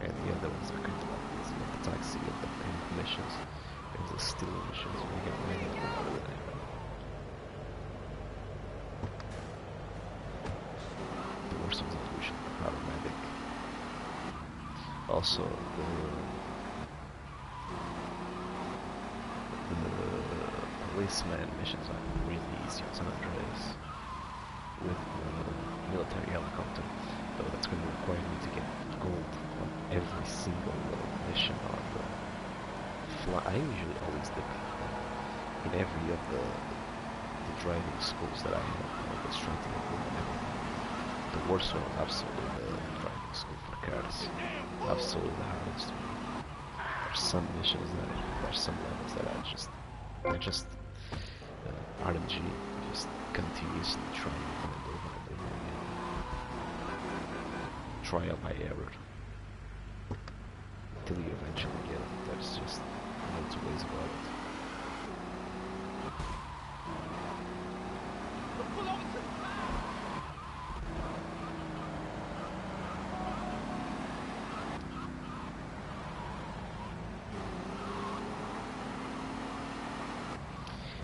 And the other ones are kind of like this, the taxi and the paint missions, and the steal missions where you get many of them out of the The worst ones are usually the paramedic. Also, the policeman missions are really easy on San Andreas with the military helicopter, though that's going to require me to get gold on every single mission on the fly. I usually always do in every of the driving schools that I have. I was trying to get gold on everything. The worst one was absolutely the driving school for cars. Absolutely the hardest one. There's some missions there's some levels that are just RNG, just continuously trying over and over and over again. Trial by error. Till you eventually get it. There's just no two ways about it.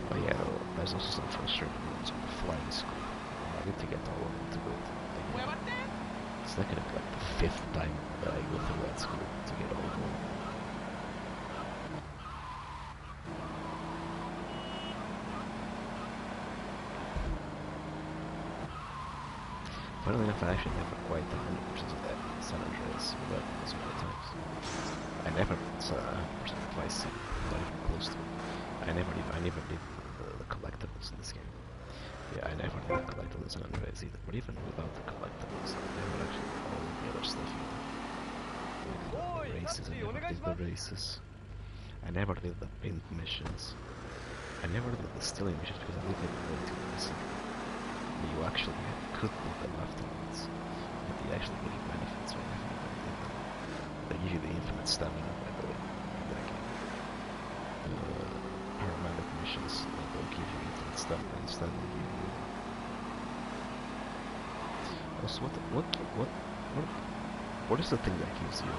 But yeah, there's also some frustrating ones on the flying school. I need to get all of them to go to It's not gonna be like the 5th time that I go through that school to get all of them. Funnily enough, I actually never quite 100% of that in San Andreas, but so many times. I never 100% Vice City, not even close to it. I never did the collectibles in this game. Yeah, I never did the collectibles in Andreas either, but even without the collectibles, I never actually did all of the other stuff either. Like the races, I never did the races. I never did the paint missions. I never did the stealing missions because I didn't think they were too easy. You actually could do them afterwards, but they actually give you benefits, so I never even did them. They give you the infinite stamina, by the way, in that game. Paramedic missions, they don't give you infinite stamina, instead they give you... Also, what is the thing that gives you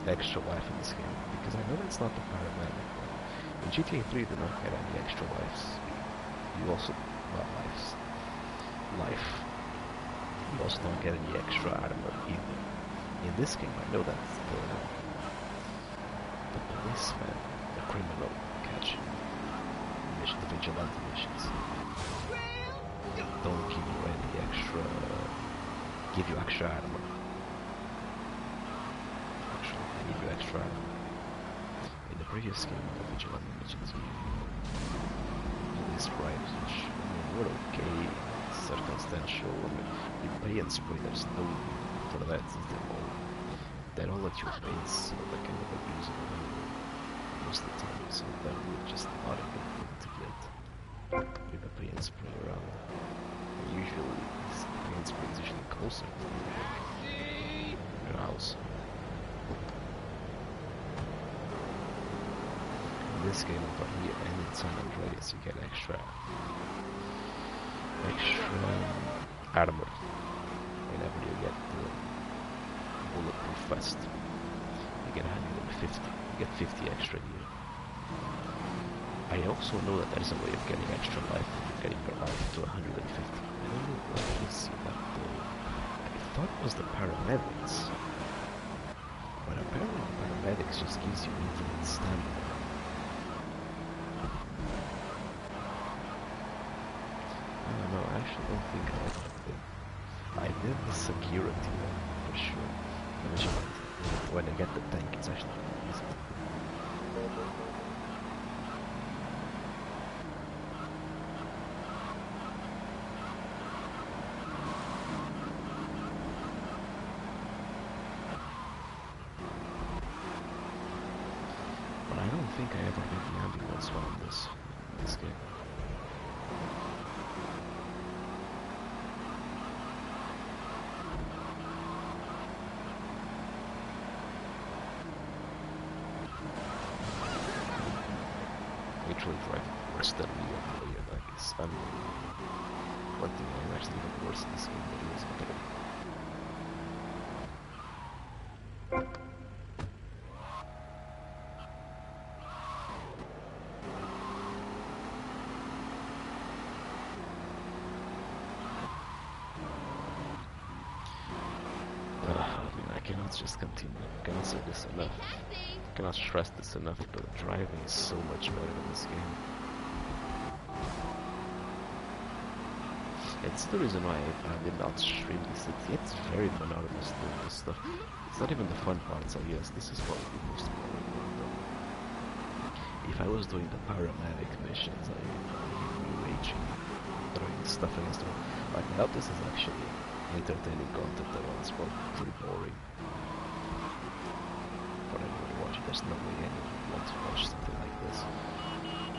extra life in this game? Because I know that's not the paramedic one. In GTA 3 you do not get any extra lives. You also... well, life. You also don't get any extra armor either. In this game I know that the policeman, the criminal catching mission, the vigilante missions, don't give you any extra, give you extra armor. Actually, they give you extra. In the previous game, the Vigilante missions give you police bribes, which were okay, circumstantial. You pay and spray, there's no need for that since they're all at your base, so they can never use it most of the time, so that would just not a good thing to get with the pay and spray around. And usually, the pay and spray is usually closer to your house. In this game over here and in San Andreas, you get extra armor whenever you get the bulletproof vest. You get 150, you get 50 extra here. I also know that there's a way of getting extra life, getting your life to 150. I don't know, let me see that though. I thought it was the paramedics, but apparently the paramedics just gives you infinite stamina. I don't know, I actually don't think I ever did. I did the security one, for sure. When I get the tank, it's actually really easy. But I don't think I ever did the ambulance one in this game. Literally driving worse than me on player, I guess. One thing I'm actually even worse in this game than he was in there. I mean, I cannot just continue. I cannot say this enough. I cannot stress this enough, but driving is so much better in this game. It's the reason why I did not stream this. It's very monotonous doing this stuff. It's not even the fun parts, I guess. This is probably the most boring one though. If I was doing the paramedic missions, I would be raging, throwing stuff against the wall. Like now this is actually entertaining content that was pretty boring. But I really watch it. There's no way anyone would want to watch something like this.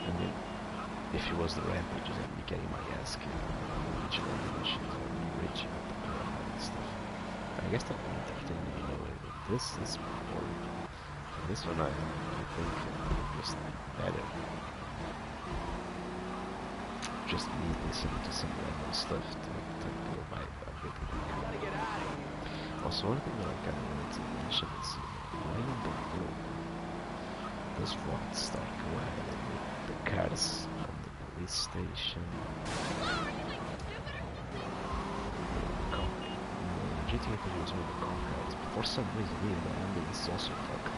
I mean, if it was the rampages, I'd be getting my ass kicked. Vigilante missions, I'd be raging at the paramedic stuff. I guess that would entertain me in a way, but this is boring. And this one I think just better. Just me listening to some random stuff to blow my bit. Also, one thing that I kind of wanted to mention is why in the world does Rockstar go ahead with the cars on the police station? GTA 3 was with the cop cars, but for some reason here the ambulance is also fucked.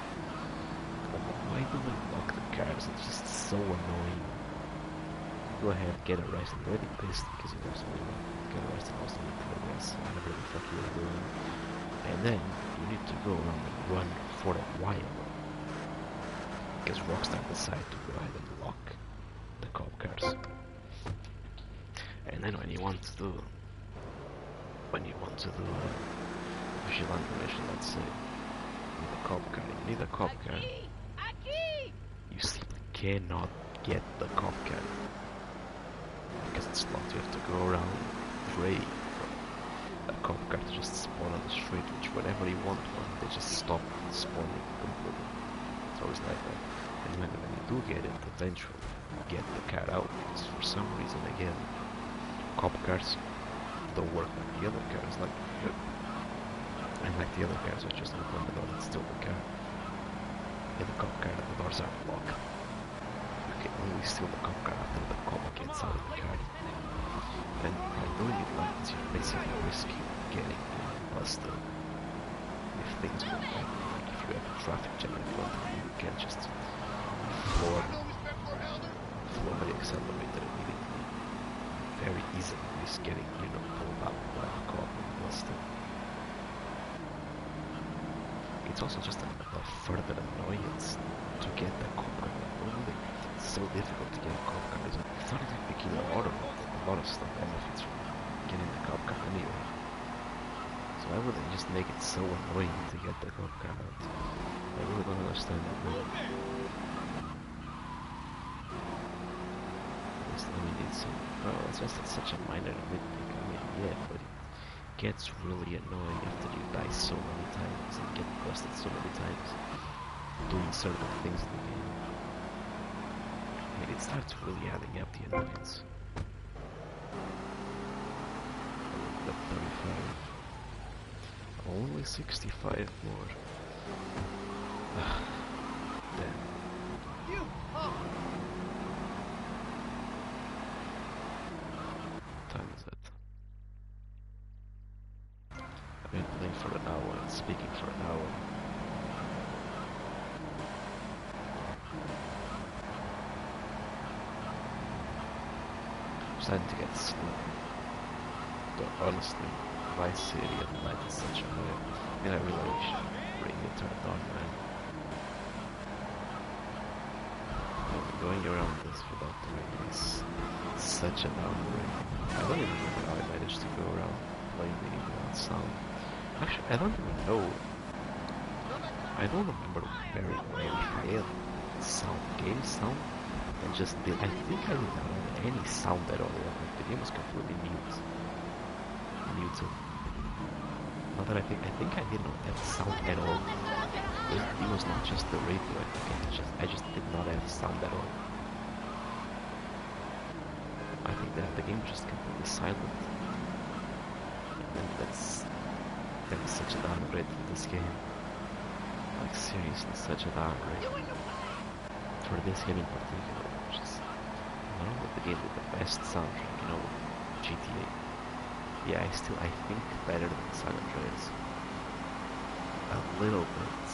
Why do they lock the cars? It's just so annoying. Go ahead, get arrested. You're already pissed because you absolutely get arrested also with the arrest, whatever the fuck you're doing. And then you need to go around and run for a while. Because Rockstar decided to go ahead and lock the cop cars. And then when you want to do a vigilante mission, let's say, with a cop car, you need a cop car. You simply cannot get the cop car. Because it's locked, you have to go around, pray for a cop car to just spawn on the street, which whenever you want one, they just stop spawning completely. It's always like that. And when you do get it, eventually get the car out, because for some reason, again, cop cars don't work like the other cars, and like the other cars are just open the door and steal the car. In the cop car, the doors are locked. You can only steal the cop car after the cop gets out of the car. And by doing it like this, you're basically risking getting busted. If things go bad, like if you have a traffic jam in front of you, you can't just floor the accelerator immediately. Very easily risk getting, pulled out by a cop and busted. it's also just a further annoyance to get the cop car. Normally, it's so difficult to get a cop car. It's not even picking a lot of stuff benefits from getting the cop car anyway. So why would they just make it so annoying to get the cop car out? I really don't understand that. Really. I mean, it's just such a minor nitpick. I mean, yeah, but it gets really annoying after you die so many times and get busted so many times doing certain things in the game. I mean, it starts really adding up the annoyance. The 35. Only 65 more. Damn. What time is it? I've been playing for an hour and speaking for an hour. I'm starting to get sleepy. But honestly, Vice City at night is such a vibe. And I really should bring it turned on, man. Going around this without the rain is such a downgrade. I don't even remember how I managed to go around playing the game without sound. Actually, I don't even know. I don't remember where I had sound, game sound, and just did. I think I didn't have any sound at all. Like the game was completely mute. Muted. Not that I think I didn't have sound at all. It was not just the radio. I just did not have sound at all. I think that the game was just completely silent. And that's such a downgrade for this game. Like seriously, such a downgrade. For this game in particular, which is not only the game with the best soundtrack, you know, GTA. Yeah, I think better than San Andreas. A little bit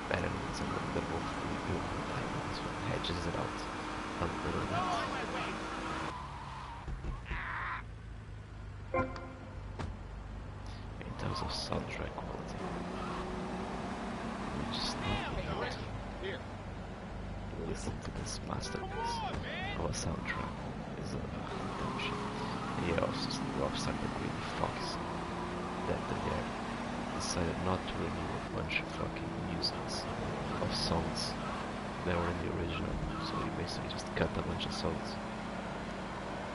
better than some of the both really good, but I think this one hedges it out a little bit. In terms of soundtrack quality, we just not listen to this masterpiece of a soundtrack is a redemption. Yeah, also Rockstar the greedy fucks that they decided not to renew a bunch of fucking musics of songs that were in the original, so he basically just cut a bunch of songs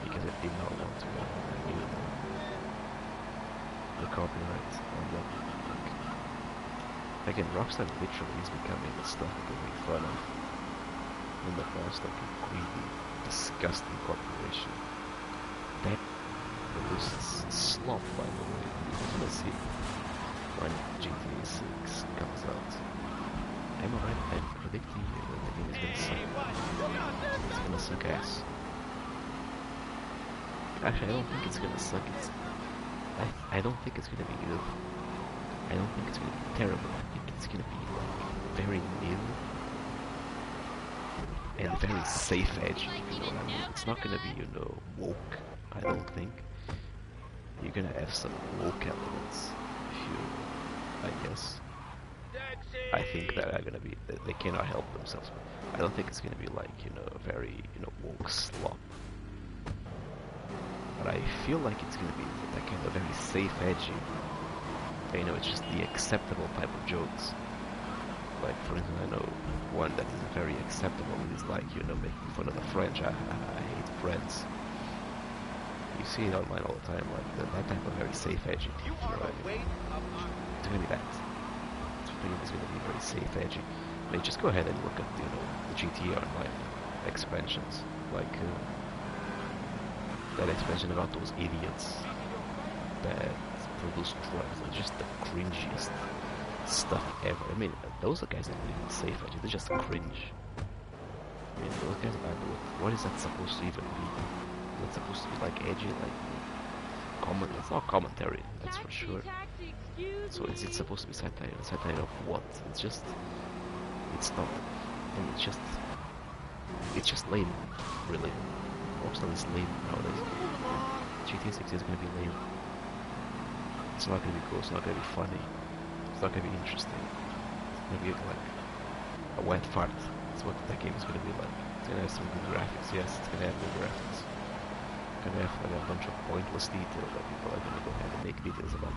because it did not want to renew the copyright on them. Again, Rockstar literally is becoming the stuff that they make fun of in the past, like a greedy, disgusting corporation that produces slop, by the way. We'll see when GTA 6 comes out. I'm predicting here that the game is gonna suck. It's gonna suck ass. Actually, I don't think it's gonna suck. I don't think it's gonna be good. I don't think it's gonna be terrible. I think it's gonna be like very new and very safe edge. You know what I mean? It's not gonna be, you know, woke. I don't think. You're gonna have some woke elements, if you, I guess. I think that are gonna be, they cannot help themselves. I don't think it's gonna be like, you know, very, you know, woke slop. But I feel like it's gonna be that kind of very safe edgy. You know, it's just the acceptable type of jokes. Like, for instance, I know one that is very acceptable is like, you know, making fun of the French. I hate Friends. You see it online all the time, like that type of very safe edgy. You know what I mean? It's gonna be that. It's gonna be very safe edgy. I mean, just go ahead and look at, you know, the GTA Online expansions, like that expansion about those idiots that produce drugs. It's just the cringiest stuff ever. I mean, those guys aren't even safe edgy. They're just cringe. I mean, those guys are what is that supposed to even be? It's supposed to be like edgy, like comment. It's not commentary, that's for sure. So is it supposed to be satire? Satire of what? It's not. I mean, it's just lame, really. Rockstar is lame nowadays. GTA 6 is gonna be lame. It's not gonna be cool. It's not gonna be funny. It's not gonna be interesting. gonna be like a wet fart. That's what that game is gonna be like. It's gonna have some good graphics, yes, it's gonna have good graphics. It's gonna have like a bunch of pointless detail that people are gonna go ahead and make videos about.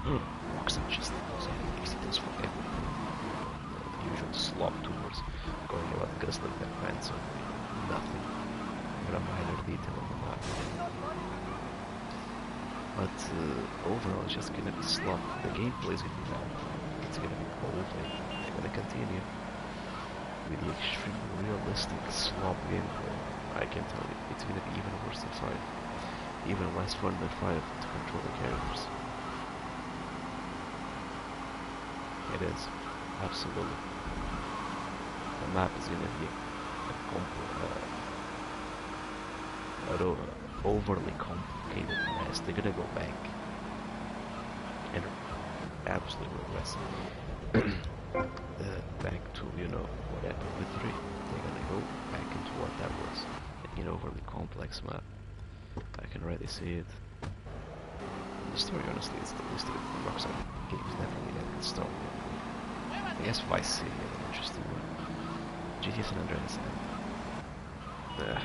Rockstar just knows how to make details for everything. The usual slop tours going about guzzling their pants on nothing. Not a minor detail on the map. But overall it's just gonna be slop. The gameplay is gonna be bad. It's gonna be old and they're gonna continue with the extremely realistic slop gameplay. I can tell you, it's gonna be even worse than 5. Even less fun than 5 to control the characters. It is. Absolutely. The map is gonna be overly complicated mess. They're gonna go back and absolutely regress. Back to, you know, what happened with 3. They're gonna go back into what that was. An overly complex map. I can already see it. The story, honestly, is the least of it. The Rockstar games never really had a good story. I guess Vice City had an interesting one. GTA San Andreas and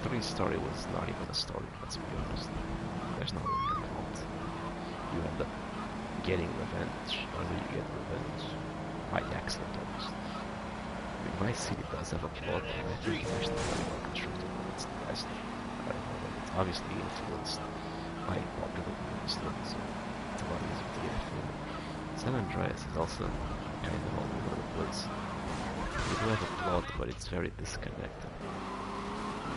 3's story was not even a story, let's be honest. There's no really plot. You end up getting revenge, or you get revenge by accident almost. I mean, Vice City does have a plot, and I think it's actually very well constructed, but it's the best. I don't know, it's obviously influenced by popular movie stories, so it's a lot easier to get a feel. San Andreas is also kind of all over the place. You do have a plot, but it's very disconnected.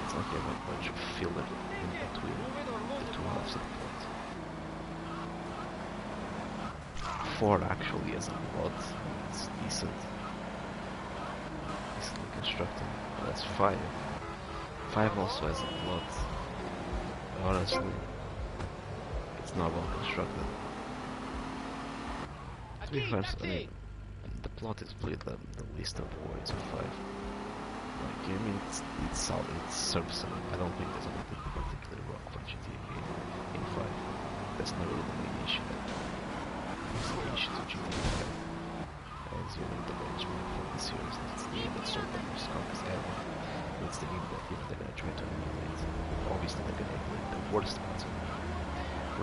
It's like you have a bunch of filler in between the two halves of the plot. 4 actually has a plot, it's decent. Decently constructed. That's 5. 5 also has a plot. Honestly, it's not well constructed. To be fair, I mean, the plot is really the least of the worries of 5. Like, I mean, it's solid, it's serviceable. I don't think there's anything particularly wrong for GTA game in 5. That's not really the main issue. There's the issues of GTA 5. As you know, the benchmark for the series, that's the game that sold the most copies ever. It's the game that, you know, they're gonna try to emulate. Obviously, they're gonna emulate the worst parts of it,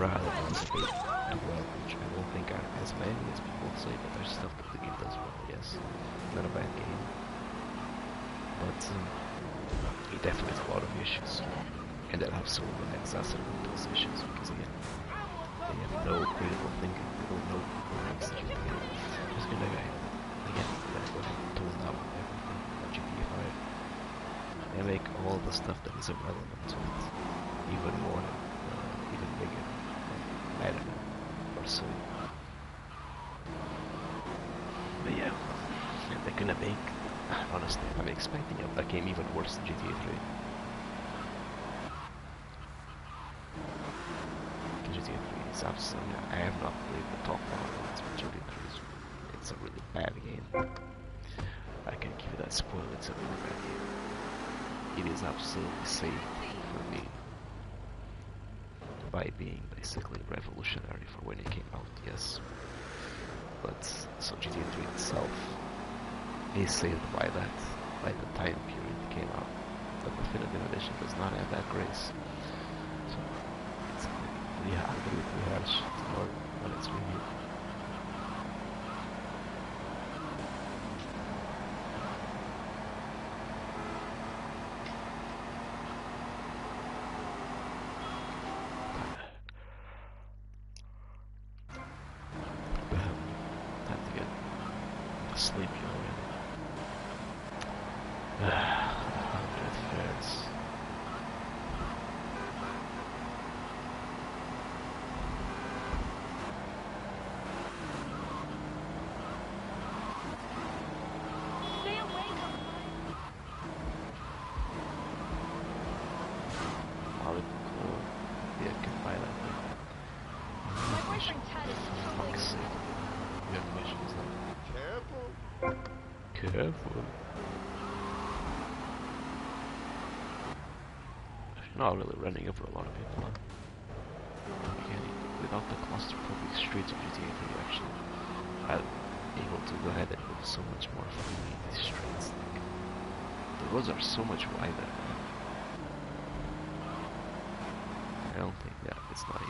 rather than anticipate do well, which I don't think are as many as people say, but there's stuff that the game does well, yes. Not a bad game. But it definitely has a lot of issues. And that absolutely exacerbate those issues, because again, they have no critical thinking, they don't know what makes the GTA. Just gonna go ahead, again, they're going to tone down everything on GTA 5. They make all the stuff that is irrelevant to it even more, even bigger, better, or so. But yeah, they're gonna make, honestly, I'm expecting a game even worse than GTA 3. GTA 3 is absolutely, I have not played the top part of it, but GTA 3 is, it's a really bad game. I can give you that spoiler, it's a really bad game. It is absolutely safe for me by being basically revolutionary for when it came out, yes. But, so GTA 3 itself is saved by that, by the time period it came out. But the Definitive Edition does not have that grace. So, it's pretty harsh to know when it's reviewed. Sleepy already. 100 fares. Stay away. Probably cool. Yeah, can buy that thing. My boyfriend Ted is Fuck's sake. You have missions now. Careful. Careful. Not really running over a lot of people, huh? Again, without the claustrophobic streets of GTA 3, actually, able to go ahead and move so much more freely in these streets. Like, the roads are so much wider, man. I don't think that it's not here.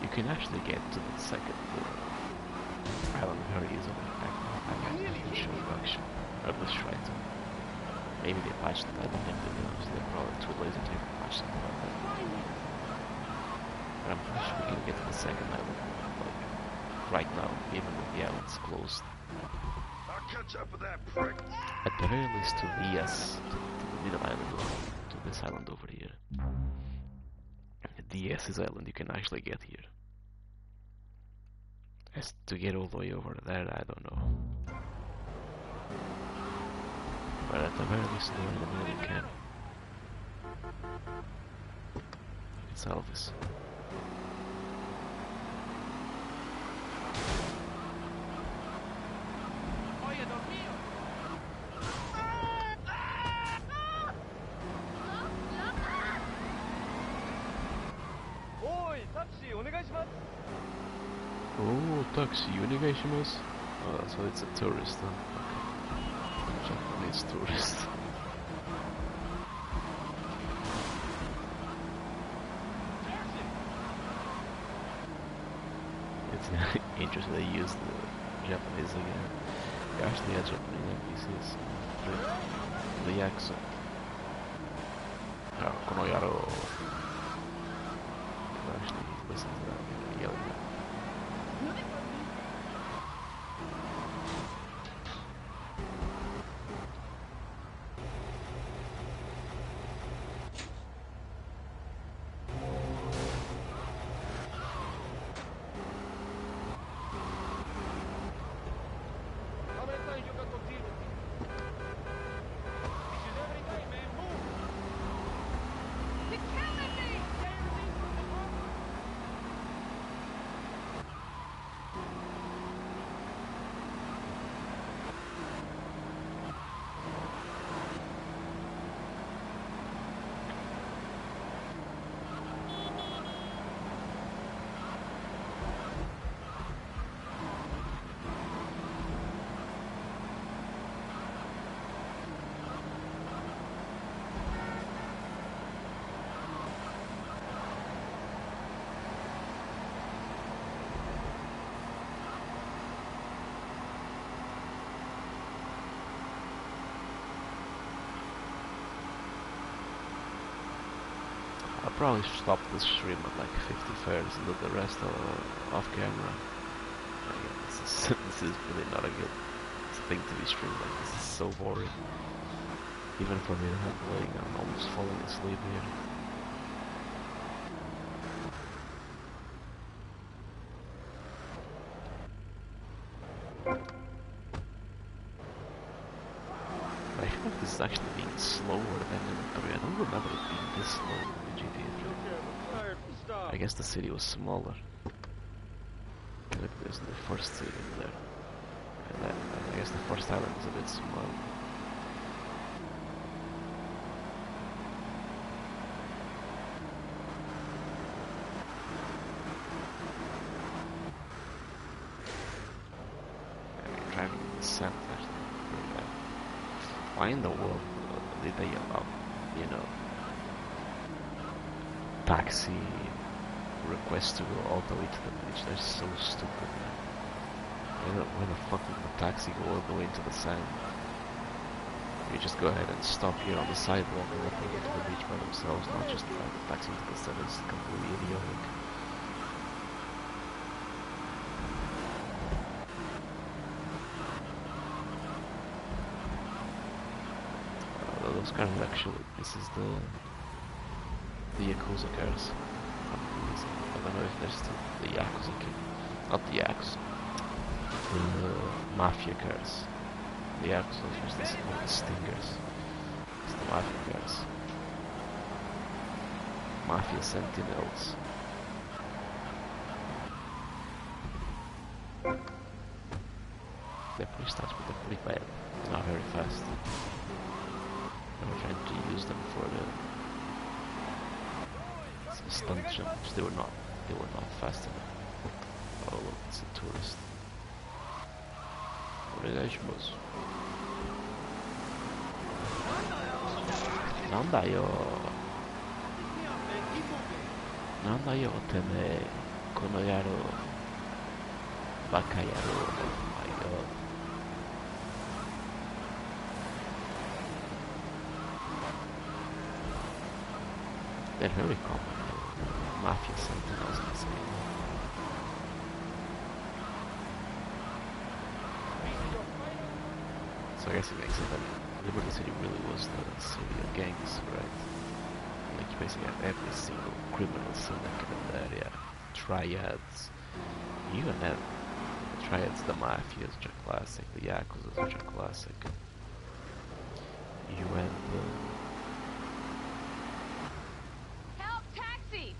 You can actually get to the second island very easily. I can show you actually. Or at least try to. Maybe they patched it, I don't think they did, so they're probably too lazy to even patch something like that. But I'm pretty sure we can get to the second island, like, right now, even with the islands closed. I'll catch up with that prick. At the very least to VS, to the middle island, to this island over here. The S's island you can actually get here. As to get all the way over there, I don't know. But at the very least, there in the middle you can. It's Elvis. Oye, dormido. Oi, taxi, onegaishimasu. Oh, taxi, onegaishimasu. Oh, so it's a tourist, huh? Okay. Japanese tourist. It's interesting they use the Japanese again. They actually had Japanese NPCs. The accent. Oh, kono yaro. You can actually listen to that yelling at. I'll probably stop this stream at like 50 fares and do the rest off camera. Again, this is really not a good thing to be streamed like. This is so boring. Even for me to have playing, I'm almost falling asleep here. I feel like this is actually being slower than in 3. I don't remember it being this slow in GTA 3. I guess the city was smaller. Look, there's the first city there. And then, I guess the first island is a bit smaller. I mean, driving in the sand actually pretty bad. Why in the world did they allow, you know, taxi request to go all the way to the beach? They're so stupid, man. Why the fuck did the taxi go all the way into the sand? You just go ahead and stop here on the sidewalk and let them go to the beach by themselves, not just drive the taxi into the sand. It's completely idiotic. Those cars actually, this is the Yakuza cars. I don't know if there's still the Yakuza king. Not the Yakuza. The Mafia cars. The Yakuza is this one, the Stingers. It's the Mafia cars. Mafia Sentinels. pretty bad, not very fast. I was trying to use them for the stunt jumps. They were not fast enough. Oh look, it's a tourist. Onegaishimasu. Nanda yo. Nanda yo teme. Kono yaro. Baka yaro. Oh my god. They're very common. Mafia sentinels in this game. So I guess it makes it that Liberty City really was the city of gangs, right? Like you basically have every single criminal syndicate in the area. Triads. You even have the Triads, the Mafias, which are classic, the Yakuzas, which are classic. You have Help, taxi!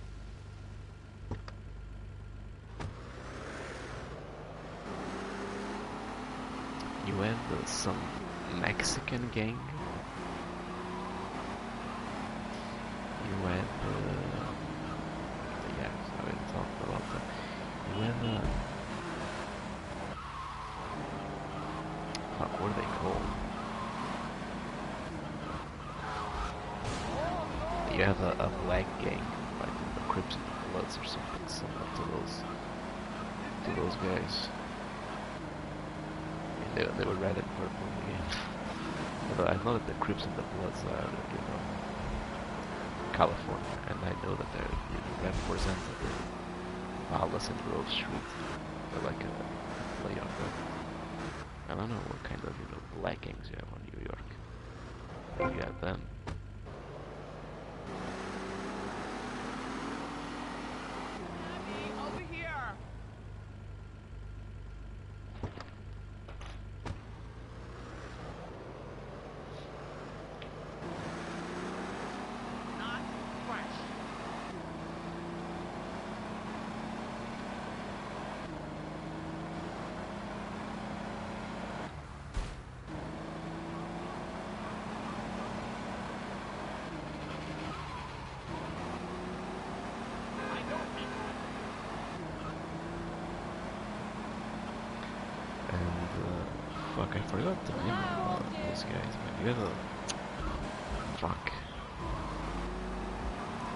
you have some Mexican gang. You have yeah, I haven't talked about that. You have fuck, what are they called? You have a black gang, like the Crips and the Bloods or something similar to those guys. They were red and purple in the game. Although I know that the Crips and the Bloods are, you know, California, and I know that they're represented in Dallas and Grove Street. They're like a play on that. I don't know what kind of, you know, black gangs you have on New York. You have them. Over here! Not fresh. Fuck, I forgot the name of these guys, man. You have a... Fuck.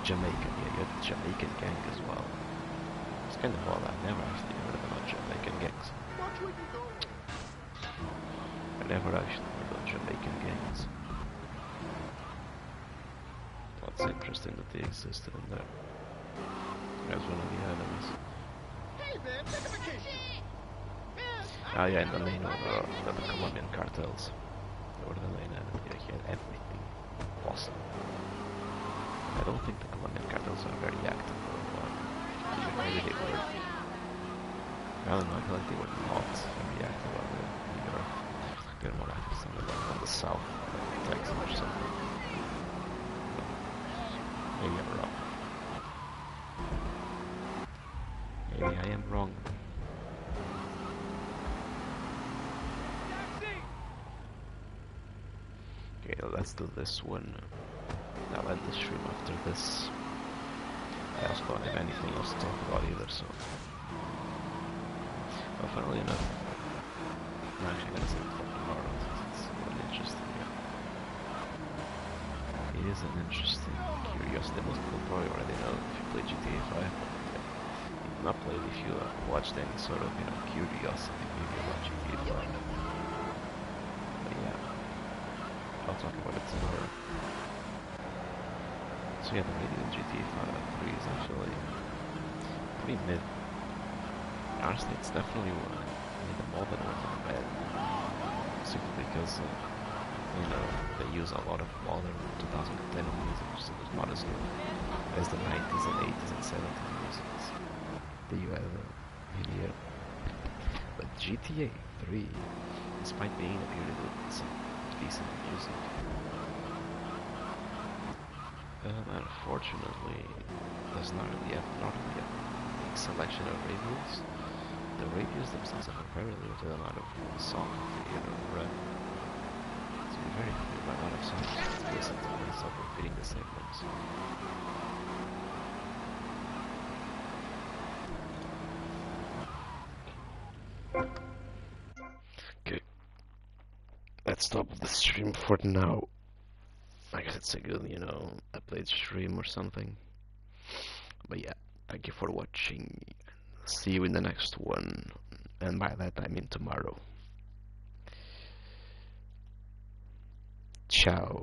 Jamaican, yeah, you have the Jamaican gang as well. It's kind of odd, I've never actually heard about Jamaican gangs. I never actually heard about Jamaican gangs. That's interesting that they existed in there. As one of the enemies. Hey man, take a vacation. Oh yeah, and the main one are the Colombian cartels. They were the main enemy. They had everything possible. I don't think the Colombian cartels are very active worldwide. Maybe they were. I don't know, I feel like they were not very active on the New York. They're more active somewhere like on the south, like Texas or something. Maybe I'm wrong. Maybe I am wrong. Okay, let's do this one. I'll end the stream after this. I also don't have anything else to talk about either, so... Well, funnily enough... I'm actually gonna save it for tomorrow, since it's really interesting, yeah. It is an interesting curiosity. Most people probably already know if you play GTA 5, but yeah. If not played, if you watched any sort of, you know, curiosity video about GTA 5. But yeah. I'll talk about it tomorrow. So yeah, the video in GTA 3 is actually pretty mid. Honestly, it's definitely more than one bad. Simply because, you know, they use a lot of modern 2010 music, so it's not as good as the 90s and 80s and 70s music that you have here. But GTA 3, despite being a period with some decent music, unfortunately does not really have a big selection of reviews. The radios themselves have a very limited amount of song theater, right? So you very clear by amount of songs to listen to and stop repeating the same ones. Okay. Let's stop the stream for now. I guess it's a good, update stream or something. But yeah, thank you for watching. See you in the next one. And by that I mean tomorrow. Ciao.